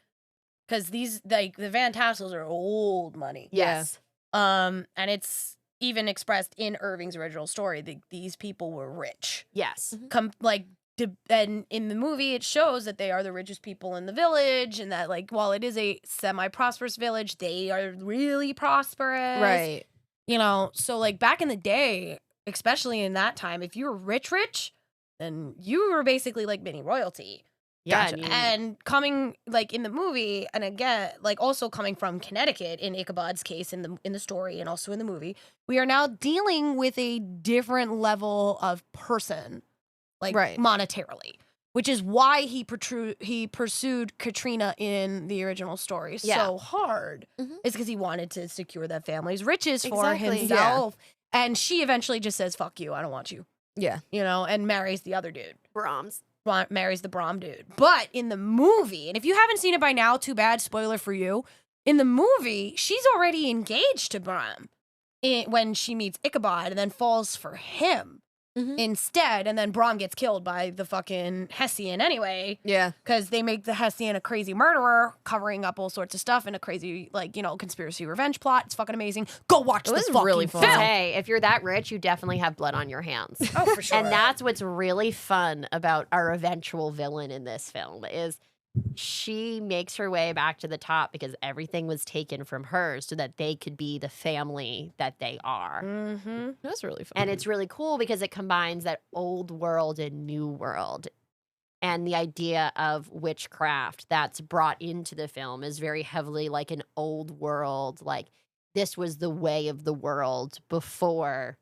because these like the Van Tassels are old money. Yes. And it's even expressed in Irving's original story that these people were rich. Yes. And in the movie, it shows that they are the richest people in the village, and that like while it is a semi-prosperous village, they are really prosperous. Right. You know, so like back in the day, especially in that time, if you were rich, then you were basically like mini royalty. Yeah. Gotcha. I mean, And coming like in the movie, and again, like also coming from Connecticut in Ichabod's case in the story and also in the movie, we are now dealing with a different level of person, like Right. monetarily, which is why he pursued Katrina in the original story so hard. Mhm. Is because he wanted to secure that family's riches for Exactly. himself. And she eventually just says, "Fuck you, I don't want you," Yeah. you know, and marries the other dude. Brahms. Marries the Brom dude. But in the movie, and if you haven't seen it by now, too bad, spoiler for you. In the movie, she's already engaged to Brom when she meets Ichabod and then falls for him Mhm. instead. And then Brom gets killed by the fucking Hessian anyway, Yeah. because they make the Hessian a crazy murderer, covering up all sorts of stuff in a crazy, like, you know, conspiracy revenge plot. It's fucking amazing. Go watch It this was fucking really film. fun. Hey, if you're that rich, you definitely have blood on your hands. Oh, for sure. And that's what's really fun about our eventual villain in this film is she makes her way back to the top because everything was taken from her so that they could be the family that they are. Mm-hmm. That's really fun. And it's really cool because it combines that old world and new world. And the idea of witchcraft that's brought into the film is very heavily like an old world, like this was the way of the world before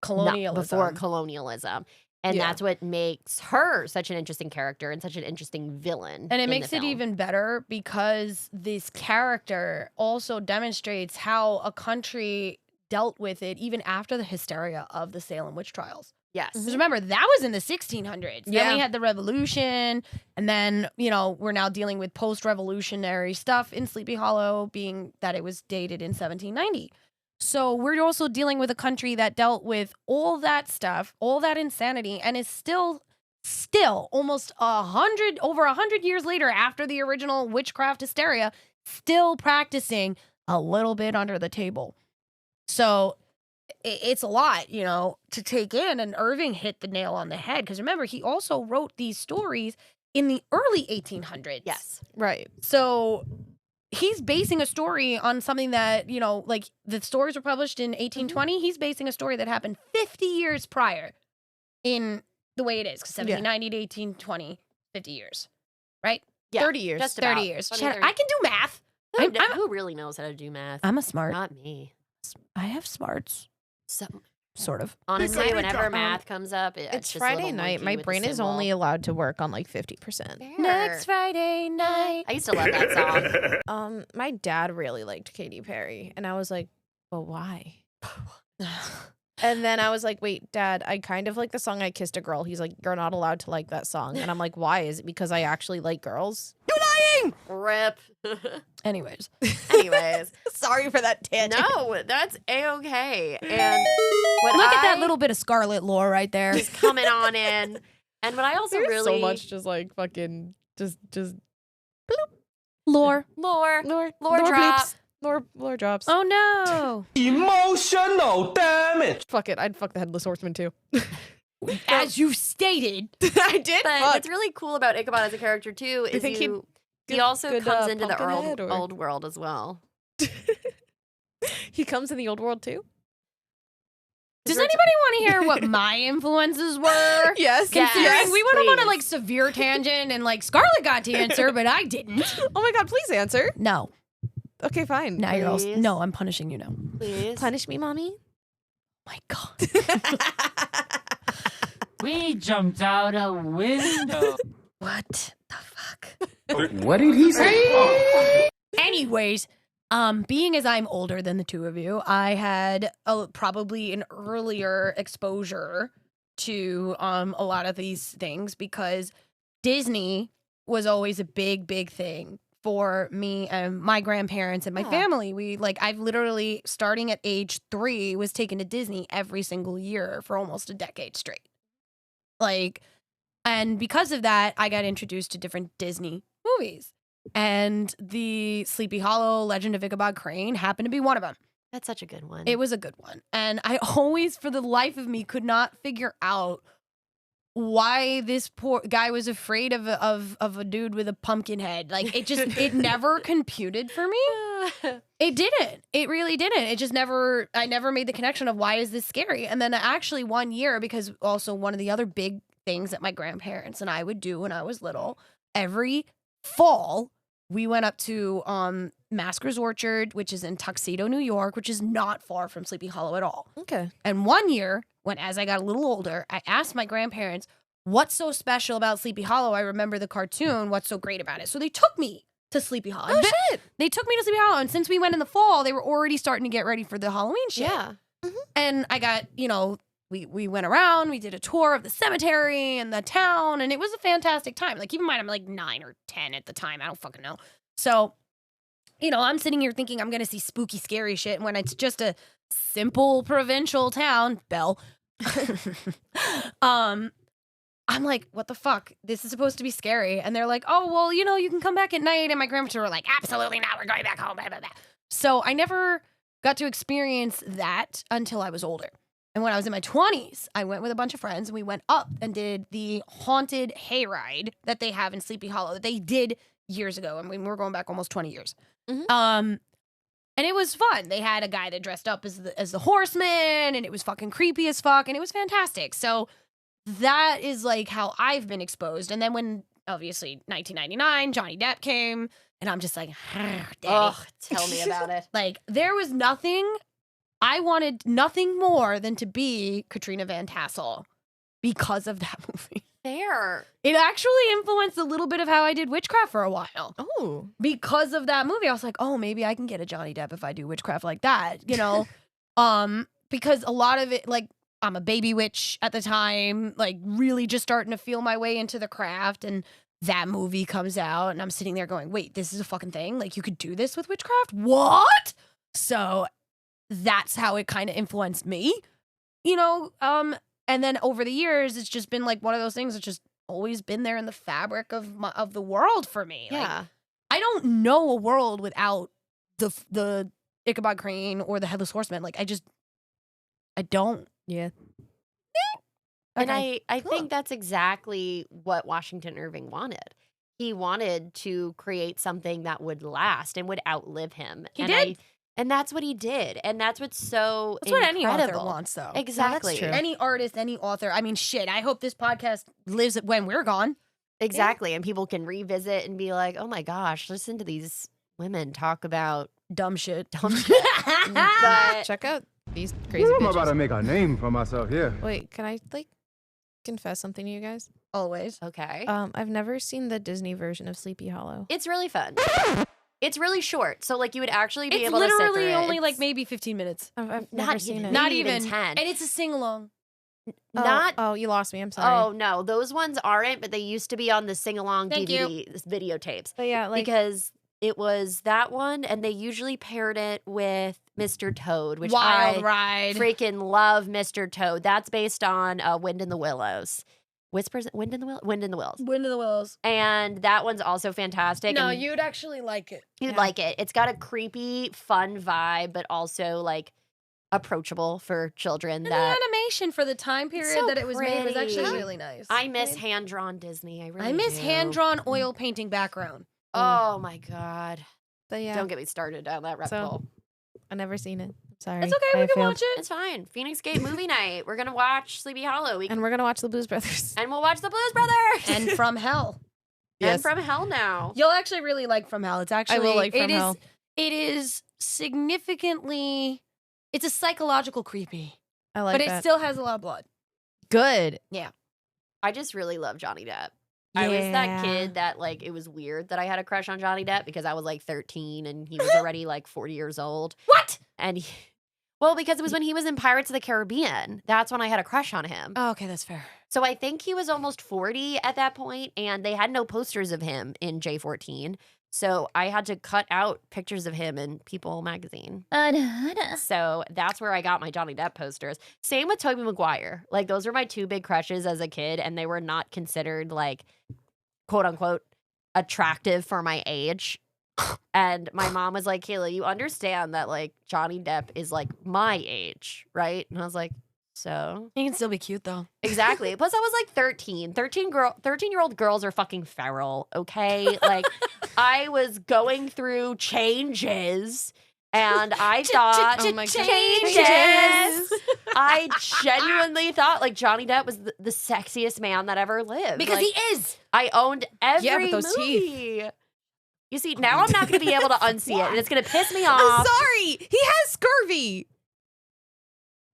colonialism. And Yeah. that's what makes her such an interesting character and such an interesting villain. And it in makes the it film. even better because this character also demonstrates how a country dealt with it even after the hysteria of the Salem witch trials. Yes. Because remember, that was in the 1600s. Then Yeah. we had the revolution, and then, you know, we're now dealing with post-revolutionary stuff in Sleepy Hollow, being that it was dated in 1790. So we're also dealing with a country that dealt with all that stuff, all that insanity, and is still almost over 100 years later after the original witchcraft hysteria, still practicing a little bit under the table. So it's a lot, you know, to take in. And Irving hit the nail on the head because remember, he also wrote these stories in the early 1800s. Yes. right. So he's basing a story on something that, you know, like the stories were published in 1820. He's basing a story that happened 50 years prior in the way it is. 'Cause 1790 to 1820, 50 years, right? Yeah, 30 years. Just 30 about. years. 20, Shut up. 30. I can do math. Who really knows how to do math? I'm a smart. Not me. I have smarts. So, Sort of. honestly, Listen, whenever Tom, math comes up, It's just a Friday little night. monkey My with a brain is symbol. only allowed to work on like 50%. Fair. Next Friday night. I used to love that song. My dad really liked Katy Perry, and I was like, "Well, why?" And then I was like, "Wait, Dad, I kind of like the song I Kissed a Girl." He's like, "You're not allowed to like that song," and I'm like, "Why? Is it because I actually like girls?" Rip. Anyways. Anyways, Sorry for that tangent. no, that's a-okay. And what Look at I that little bit of Scarlet lore right there. is coming on in, and what I also There's really so much just like fucking just Lore. lore lore drop. bleeps. Lore drops. Oh no. Emotional damage. Fuck it, I'd fuck the Headless Horseman too. As you stated. I did. But fuck. what's really cool about Ichabod as a character too is think he'd he good- also good, comes into the Pumpkinhead, or- old world as well. He comes in the old world too. Does anybody want to hear what my influences were? Yes. Considering we went on a please. like severe tangent and like Scarlet got to answer, but I didn't. Oh my God! Please answer. No. Okay, fine. Now you're all Please. no, I'm punishing you now. Please. Punish me, mommy. My God. We jumped out a window. What the fuck? What did he say? Anyways, being as I'm older than the two of you, I had probably an earlier exposure to a lot of these things because Disney was always a big thing for me and my grandparents and my family. I've literally, starting at age 3, was taken to Disney every single year for almost a decade straight. And because of that, I got introduced to different Disney movies. And the Sleepy Hollow, Legend of Ichabod Crane happened to be one of them. That's such a good one. It was a good one. And I always, for the life of me, could not figure out why this poor guy was afraid of a dude with a pumpkin head. It never computed for me. It didn't. It really didn't. I never made the connection of why is this scary. And then actually one year, because also one of the other big things that my grandparents and I would do when I was little, every fall, we went up to Masker's Orchard, which is in Tuxedo, New York, which is not far from Sleepy Hollow at all. Okay. And one year, as I got a little older, I asked my grandparents, what's so special about Sleepy Hollow? I remember the cartoon. What's so great about it? So they took me to Sleepy Hollow. Oh, shit. They took me to Sleepy Hollow. And since we went in the fall, they were already starting to get ready for the Halloween shit. Yeah. And I got, we went around, we did a tour of the cemetery and the town, and it was a fantastic time. Keep in mind, I'm 9 or 10 at the time. I don't fucking know. So, I'm sitting here thinking I'm going to see spooky, scary shit when it's just a simple provincial town, Belle. I'm like, what the fuck? This is supposed to be scary. And they're like, oh, well, you can come back at night. And my grandparents were like, absolutely not. We're going back home. Blah, blah, blah. So I never got to experience that until I was older. And when I was in my 20s, I went with a bunch of friends and we went up and did the haunted hayride that they have in Sleepy Hollow that they did years ago. I mean, we're going back almost 20 years. And it was fun. They had a guy that dressed up as the horseman, and it was fucking creepy as fuck, and it was fantastic. So that is how I've been exposed. And then when, obviously, 1999, Johnny Depp came, and I'm just like, Daddy. Oh, tell me about it. There was nothing. I wanted nothing more than to be Katrina Van Tassel because of that movie. Fair. It actually influenced a little bit of how I did witchcraft for a while. Oh. Because of that movie, I was like, oh, maybe I can get a Johnny Depp if I do witchcraft like that, because a lot of it, I'm a baby witch at the time, really just starting to feel my way into the craft, and that movie comes out, and I'm sitting there going, wait, this is a fucking thing? You could do this with witchcraft? What? So that's how it kind of influenced me, and then over the years, it's just been one of those things that's just always been there in the fabric of the world for me. Yeah. I don't know a world without the Ichabod Crane or the Headless Horseman. I don't. Yeah. And I think that's exactly what Washington Irving wanted. He wanted to create something that would last and would outlive him. He did. And that's what he did. And that's what's so That's what any author incredible. wants, though. Exactly. Yeah, that's true. Any artist, any author. I mean, shit, I hope this podcast lives when we're gone. Exactly. And people can revisit and be like, oh my gosh, listen to these women talk about Dumb shit. but Check out these crazy I'm about to bitches. make a name for myself here. Wait, can I confess something to you guys? Always. okay. I've never seen the Disney version of Sleepy Hollow. It's really fun. It's really short. So you would actually be It's able to sit through literally it. only It's maybe 15 minutes. I've Not never seen even- it. Not even even 10. And it's a sing-along. not Oh, you lost me. I'm sorry. Oh no, those ones aren't, but they used to be on the sing-along Thank DVD videotapes. But yeah, Because it was that one, and they usually paired it with Mr. Toad, which Wild I Ride. freaking love. Mr. Toad. That's based on Wind in the Willows. Whispers, Wind in the Willows. Wind of the Willows. And that one's also fantastic. No, and you'd actually like it. you'd like it. It's got a creepy, fun vibe, but also approachable for children. And the That animation for the time period so that it was made was actually pretty. really nice. I miss hand-drawn Disney. I really I miss do. hand-drawn oil painting background. Oh my god! But yeah, Don't get me started down that rabbit So- hole. I've never seen it. I'm sorry. It's okay, I we can failed. watch it. It's fine. Phoenix Gate movie night. We're gonna watch Sleepy Hollow. And we're gonna watch the Blues Brothers. And we'll watch the Blues Brothers. And From Hell. And From Hell now. You'll actually really like From Hell. It's actually will like From it is- Hell. It is significantly. It's a psychological creepy, I like but it that. still has a lot of blood. Good. I just really love Johnny Depp. I was that Yeah. kid that like it was weird that I had a crush on Johnny Depp because I was like 13 and he was already like 40 years old. What? And well, because it was when he was in Pirates of the Caribbean. That's when I had a crush on him. Oh, okay, that's fair. So I think he was almost 40 at that point, and they had no posters of him in J14. So I had to cut out pictures of him in People magazine. So that's where I got my Johnny Depp posters. Same with Tobey Maguire. Like those were my two big crushes as a kid, and they were not considered like quote unquote attractive for my age. And my mom was like, Kayla, you understand that like Johnny Depp is like my age, right? And I was like, so He can still be cute though. exactly. Plus I was like 13. 13-year-old girls are fucking feral, okay? Like I was going through changes and I thought Oh my God. changes. I genuinely thought like Johnny Depp was the sexiest man that ever lived. Because Like, he is. I owned every with those movie. You see, now I'm not going to be able to unsee it, and it's going to piss me I'm off. sorry. He has scurvy.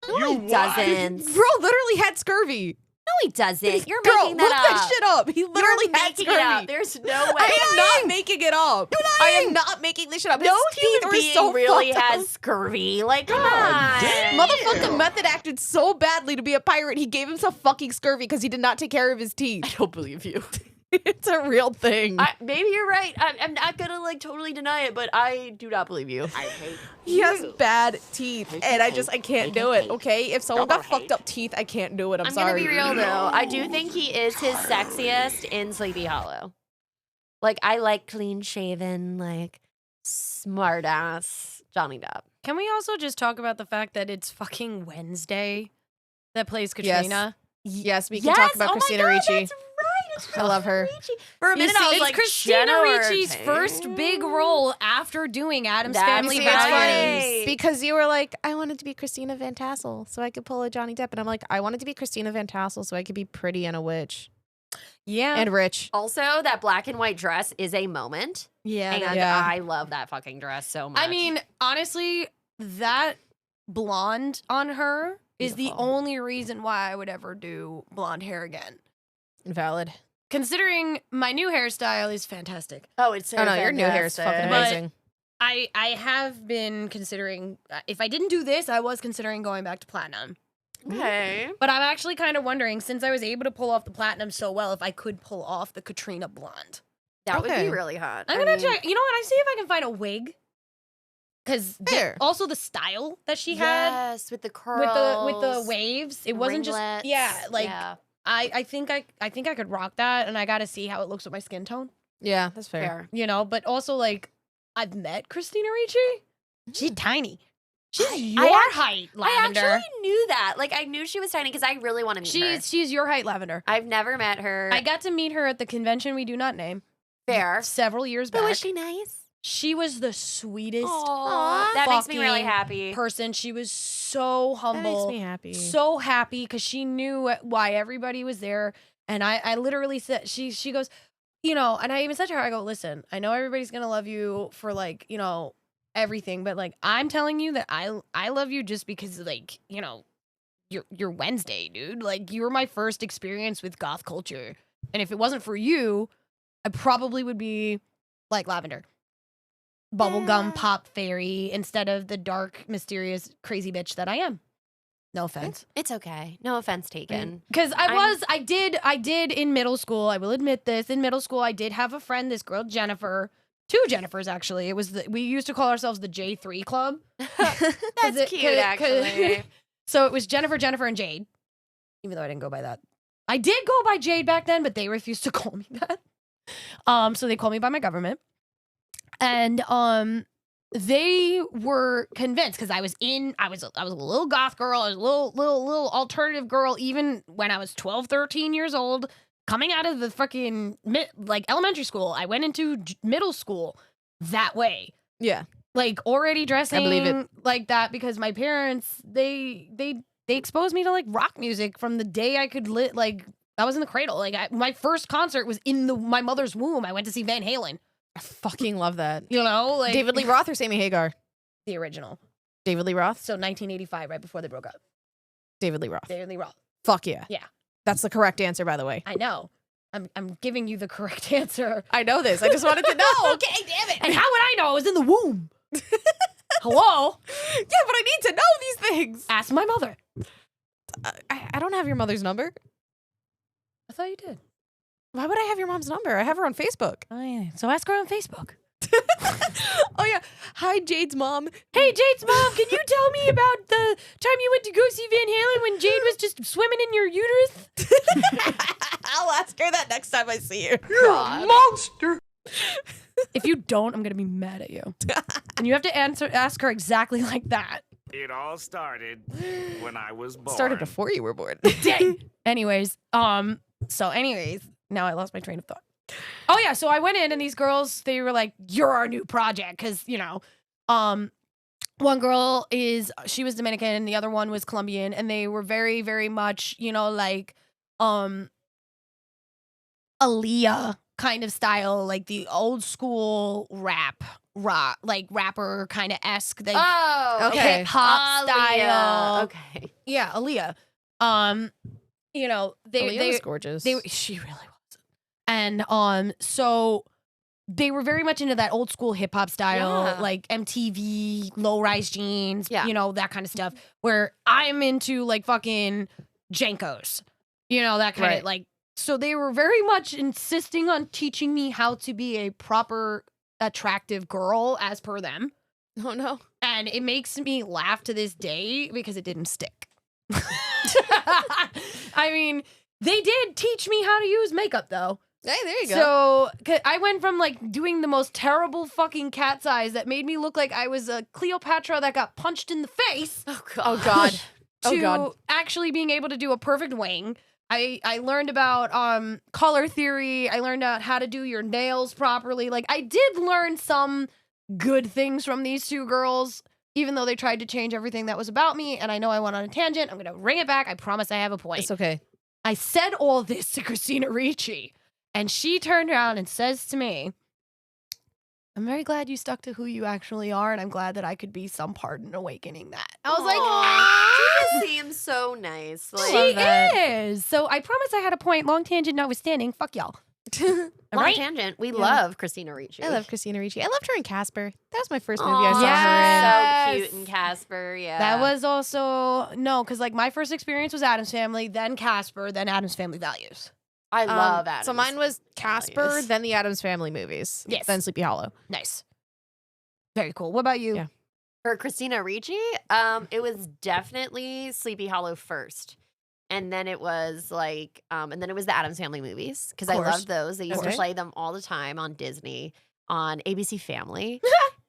No, he doesn't. Bro literally had scurvy. No, he doesn't. You're Girl, making look that up. that shit up. He literally You're had making scurvy. it up. There's no way. I am not making it up. I am not making this shit up. No His teeth human were being so really fucked up. has scurvy. Like, come on. Motherfucker method acted so badly to be a pirate, he gave himself fucking scurvy because he did not take care of his teeth. I don't believe you. It's a real thing. Maybe you're right. I'm not going to like totally deny it, but I do not believe you. I hate he has bad teeth, and I can't do it, okay? If someone got fucked up teeth, I can't do it. I'm I'm sorry. going to be real, though. I do think he is his sexiest in Sleepy Hollow. Like, I like clean-shaven, like, smart-ass Johnny Depp. Can we also just talk about the fact that it's fucking Wednesday that plays Katrina? Yes, we can talk about oh Christina my God, Ricci. that's right. It's I love her. Ricci. For a minute, I was It's like, Christina Jenna Ricci's Ortega. first big role after doing Adam's That's Family See, it's funny Values. because you were like, I wanted to be Christina Van Tassel so I could pull a Johnny Depp, and I'm like, I wanted to be Christina Van Tassel so I could be pretty and a witch Yeah. and rich. Also, that black and white dress is a moment. yeah. And Yeah. I love that fucking dress so much. I mean, honestly, that blonde on her is the Beautiful. only reason why I would ever do blonde hair again. Invalid. Considering my new hairstyle is fantastic. oh, it's so Oh no, your new hair is fucking fantastic. amazing. I have been considering, if I didn't do this, I was considering going back to platinum. Okay. But I'm actually kind of wondering, since I was able to pull off the platinum so well, if I could pull off the Katrina blonde. That would Okay. be really hot. I'm gonna check. You know what? I see if I can find a wig. Because Fair. also the style that she had Yes, with the curls. with the waves, it wasn't just ringlets. like I think I could rock that, and I got to see how it looks with my skin tone. Yeah, that's fair. fair. You know, but also like I've met Christina Ricci. She's tiny. She's your height, Lavender. I actually knew that. Like, I knew she was tiny because I really want to meet her. She's your height, Lavender. I've never met her. I got to meet her at the convention we do not name fair. several years But back. was she nice? She was the sweetest Aw, that makes me really fucking happy. person. She was so That makes humble. me happy. So happy because she knew why everybody was there. And I literally said, she goes, you know, and I even said to her, I go, listen, I know everybody's going to love you for like, you know, everything, but like, I'm telling you that I love you just because like, you know, you're Wednesday, dude. Like, you were my first experience with goth culture. And if it wasn't for you, I probably would be like Lavender. Bubblegum pop fairy instead of the dark, mysterious, crazy bitch that I am. No offense. It's okay. No offense taken. Because I did in middle school. I will admit this. In middle school, I did have a friend, this girl, Jennifer. Two Jennifers, actually. It was we used to call ourselves the J3 Club. That's cute, actually. So it was Jennifer, and Jade. Even though I didn't go by that. I did go by Jade back then, but they refused to call me that. So they called me by my government. And they were convinced because I was a little goth girl, I was a little alternative girl, even when I was 12, 13 years old, coming out of the fucking like elementary school. I went into middle school that way. Yeah. Like already dressing I believe it. like that because my parents, they exposed me to like rock music from the day I could like I was in the cradle. Like my first concert was in my mother's womb. I went to see Van Halen. I fucking love that. You know, like David Lee Roth or Sammy Hagar? the original. David Lee Roth? So 1985, right before they broke up. David Lee Roth. David Lee Roth. Fuck yeah. Yeah. That's the correct answer, by the way. I know. I'm giving you the correct answer. I know this. I just wanted to know. Okay, damn it. And how would I know? I was in the womb. Hello? Yeah, but I need to know these things. Ask my mother. I don't have your mother's number. I thought you did. Why would I have your mom's number? I have her on Facebook. Oh, yeah. So ask her on Facebook. Oh, yeah. Hi, Jade's mom. Hey, Jade's mom, can you tell me about the time you went to go see Van Halen when Jade was just swimming in your uterus? I'll ask her that next time I see you. You're a monster. If you don't, I'm going to be mad at you. And you have to ask her exactly like that. It all started when I was born. Started before you were born. Dang. Anyways, now I lost my train of thought. Oh yeah, so I went in and these girls, they were like, "You're our new project," because one girl she was Dominican and the other one was Colombian, and they were very, very much, like, Aaliyah kind of style, like the old school rock, like rapper kind of esque, like okay. hip hop style. Okay. Yeah, Aaliyah. Aaliyah was gorgeous. She really was. And so they were very much into that old school hip hop style, Yeah. like MTV, low rise jeans, Yeah. that kind of stuff. Where I'm into like fucking Jankos, that kind Right. of like. So they were very much insisting on teaching me how to be a proper, attractive girl as per them. Oh, no. And it makes me laugh to this day because it didn't stick. I mean, they did teach me how to use makeup though. Hey, there you go. So 'cause I went from like doing the most terrible fucking cat's eyes that made me look like I was a Cleopatra that got punched in the face Oh god. Oh, God. Oh, to God. actually being able to do a perfect wing. I learned about color theory. I learned out how to do your nails properly. Like I did learn some good things from these two girls, even though they tried to change everything that was about me. And I know I went on a tangent. I'm gonna bring it back. I promise I have a point. It's okay. I said all this to Christina Ricci, and she turned around and says to me, "I'm very glad you stuck to who you actually are, and I'm glad that I could be some part in awakening that." I was like, Aw, she seems so nice. Like, she is. So I promise I had a point. Long tangent notwithstanding. Fuck y'all. long Right? tangent. We love Christina Ricci. I love Christina Ricci. I loved her in Casper. That was my first movie Aw, I saw her in. Yes. So cute in Casper. Yeah. That was also no, because like my first experience was Addams Family, then Casper, then Addams Family Values. I love Addams. So mine was Casper, Values. then the Addams Family movies. Yes. Then Sleepy Hollow. Nice. Very cool. What about you? Yeah. For Christina Ricci, it was definitely Sleepy Hollow first. And then it was like, and then it was the Addams Family movies because I Course. loved those. They used to Okay. play them all the time on Disney, on ABC Family.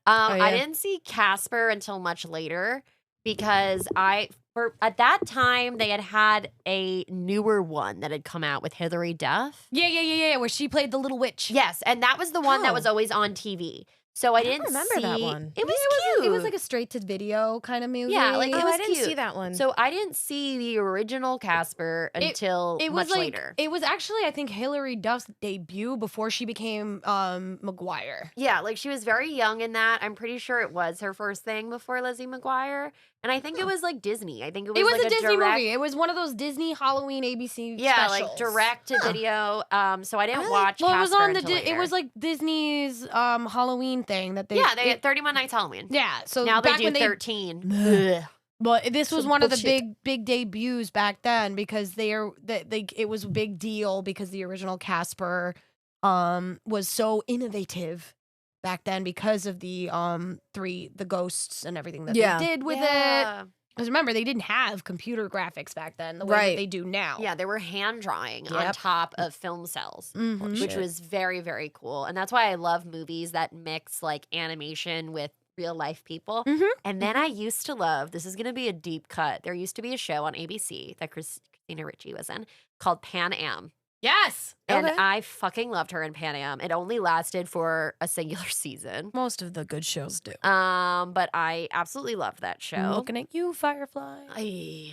Oh, yeah. I didn't see Casper until much later because at that time they had a newer one that had come out with Hilary Duff. Yeah, where she played the little witch. Yes, and that was the one that Oh. was always on TV. So I didn't remember that see- one. It was Yeah, cute. it was like a straight to video kind of movie. Yeah, like, it Oh, was I didn't see cute. that one. So I didn't see the original Casper until it was much like later. it was actually I think Hilary Duff's debut before she became McGuire. Yeah, like she was very young in that. I'm pretty sure it was her first thing before Lizzie McGuire. And I think it was like Disney. I think it was It was like a Disney direct, movie. It was one of those Disney Halloween ABC Yeah, specials. like direct to video. So I didn't watch Well, it was Casper on the until it was later. like Disney's Halloween thing that they Yeah, they had 31 Nights Halloween. yeah. So Now they back do when 13. Ugh. But this was Some one of the bullshit. big debuts back then because it was a big deal because the original Casper was so innovative back then because of the ghosts and everything that Yeah. they did with it. Yeah. Because remember, they didn't have computer graphics back then the way that Right. they do now. Yeah, they were hand drawing on Yep. top of film cells. Mhm. Which Shit. was very, very cool. And that's why I love movies that mix like animation with real life people. Mhm. And then I used to love, this is going to be a deep cut. There used to be a show on ABC that Christina Ricci was in called Pan Am. Yes. And Okay. I fucking loved her in Pan Am. It only lasted for a singular season. Most of the good shows do. But I absolutely loved that show. Looking at you, Firefly.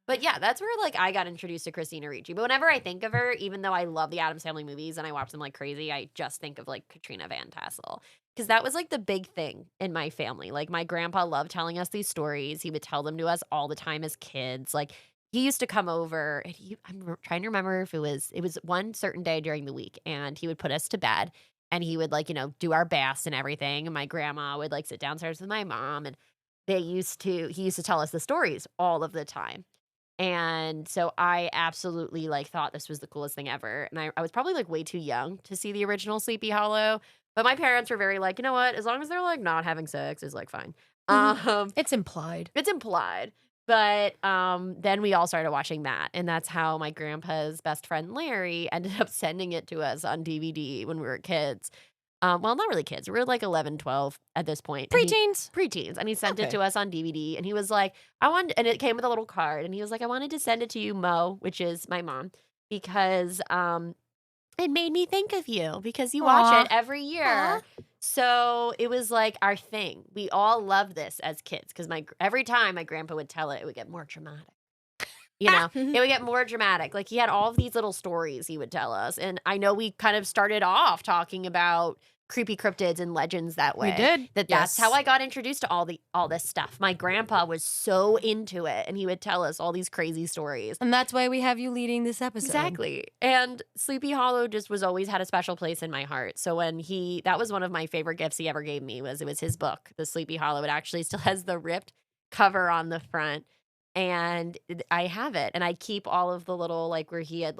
But yeah, that's where like I got introduced to Christina Ricci. But whenever I think of her, even though I love the Addams Family movies and I watch them like crazy, I just think of like Katrina Van Tassel. Because that was like the big thing in my family. Like my grandpa loved telling us these stories. He would tell them to us all the time as kids. Like he used to come over, and trying to remember if it was one certain day during the week, and he would put us to bed, and he would do our baths and everything, and my grandma would sit downstairs with my mom, and he used to tell us the stories all of the time. And so I absolutely thought this was the coolest thing ever. And I was probably way too young to see the original Sleepy Hollow. But my parents were very you know what? As long as they're not having sex is fine. It's implied. It's implied. But then we all started watching that. And that's how my grandpa's best friend Larry ended up sending it to us on DVD when we were kids. Well, not really kids. We were 11, 12 at this point. Preteens. And he sent it to us on DVD. And he was and it came with a little card. And he was I wanted to send it to you, Mo, which is my mom, because it made me think of you because you watch it every year. Aw. So it was our thing. We all loved this as kids because every time my grandpa would tell it would get more dramatic. It would get more dramatic. He had all of these little stories he would tell us. And I know we kind of started off talking about creepy cryptids and legends that way. We did. That's how I got introduced to all this stuff. My grandpa was so into it, and he would tell us all these crazy stories. And that's why we have you leading this episode. Exactly. And Sleepy Hollow just was always had a special place in my heart. So when that was one of my favorite gifts he ever gave me it was his book, The Sleepy Hollow. It actually still has the ripped cover on the front. And I have it, and I keep all of the little where he had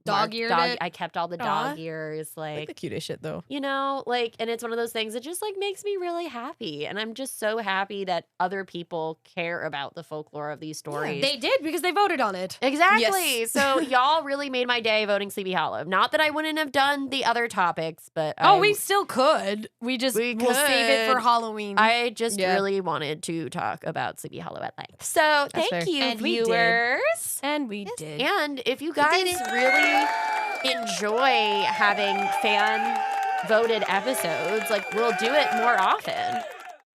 Dog-eared it? I kept all the dog ears, The cutest shit though. and it's one of those things that just makes me really happy, and I'm just so happy that other people care about the folklore of these stories. They did because they voted on it. Exactly. Yes. So y'all really made my day voting Sleepy Hollow. Not that I wouldn't have done the other topics, but we still could. We'll save it for Halloween. I just really wanted to talk about Sleepy Hollow at length. So thank fair. you, And we did. viewers. And we did. And if you guys really enjoy having fan voted episodes, we'll do it more often.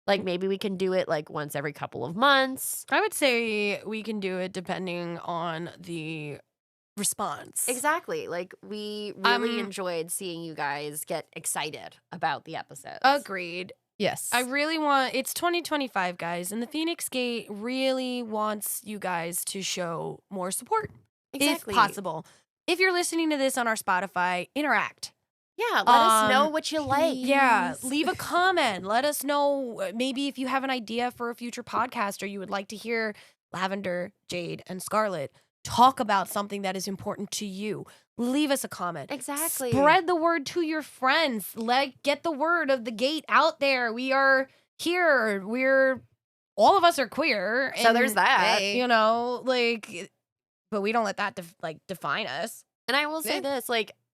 Maybe we can do it once every couple of months. I would say we can do it depending on the response. Exactly. We really enjoyed seeing you guys get excited about the episodes. Agreed. Yes. I really want, it's 2025, guys, and the Phoenix Gate really wants you guys to show more support. Exactly. If possible. If you're listening to this on our Spotify, interact. Yeah, let us know what you like. Yeah, leave a comment. Let us know maybe if you have an idea for a future podcast or you would like to hear Lavender, Jade, and Scarlett talk about something that is important to you. Leave us a comment. Exactly. Spread the word to your friends. Get the word of the gate out there. We are here. All of us are queer. So there's that. But we don't let that define us. And I will say this,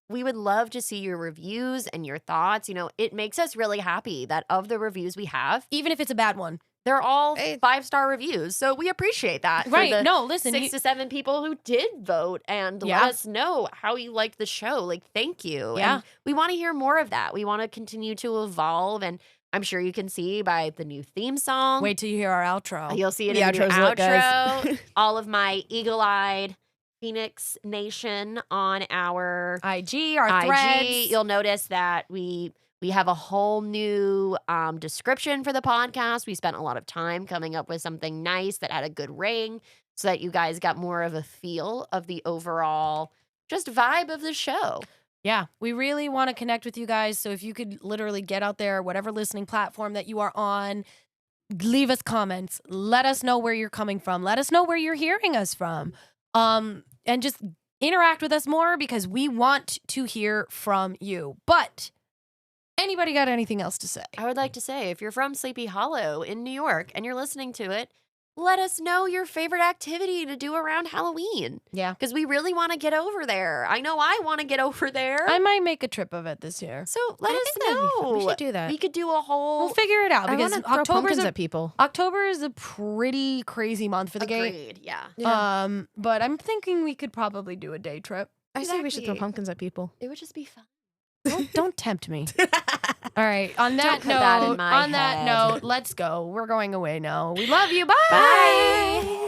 we would love to see your reviews and your thoughts. It makes us really happy that of the reviews we have, Even if it's a bad one. they're all 5-star reviews. So we appreciate that. Right. For the No, listen. 6 to 7 people who did vote and let us know how you liked the show. Thank you. Yeah. And we want to hear more of that. We want to continue to evolve. And I'm sure you can see by the new theme song. Wait till you hear our outro. You'll see it The in the new outro's lit, guys. outro. All of my eagle-eyed Phoenix Nation on our IG, our threads. You'll notice that we have a whole new description for the podcast. We spent a lot of time coming up with something nice that had a good ring so that you guys got more of a feel of the overall just vibe of the show. Yeah, we really want to connect with you guys. So if you could literally get out there, whatever listening platform that you are on, leave us comments. Let us know where you're coming from. Let us know where you're hearing us from. And just interact with us more because we want to hear from you. But anybody got anything else to say? I would like to say, if you're from Sleepy Hollow in New York and you're listening to it, let us know your favorite activity to do around Halloween. Yeah. Because we really want to get over there. I know I want to get over there. I might make a trip of it this year. So let us think that'd be fun. know. We should do that. We could do a whole. We'll figure it out I because want to throw pumpkins at people. October is a pretty crazy month for the gate. Agreed, yeah. But I'm thinking we could probably do a day trip. I say we should throw Exactly. pumpkins at people. It would just be fun. Don't tempt me. All right. On that put that in note, my that head. note, let's go. We're going away now. We love you. Bye. Bye.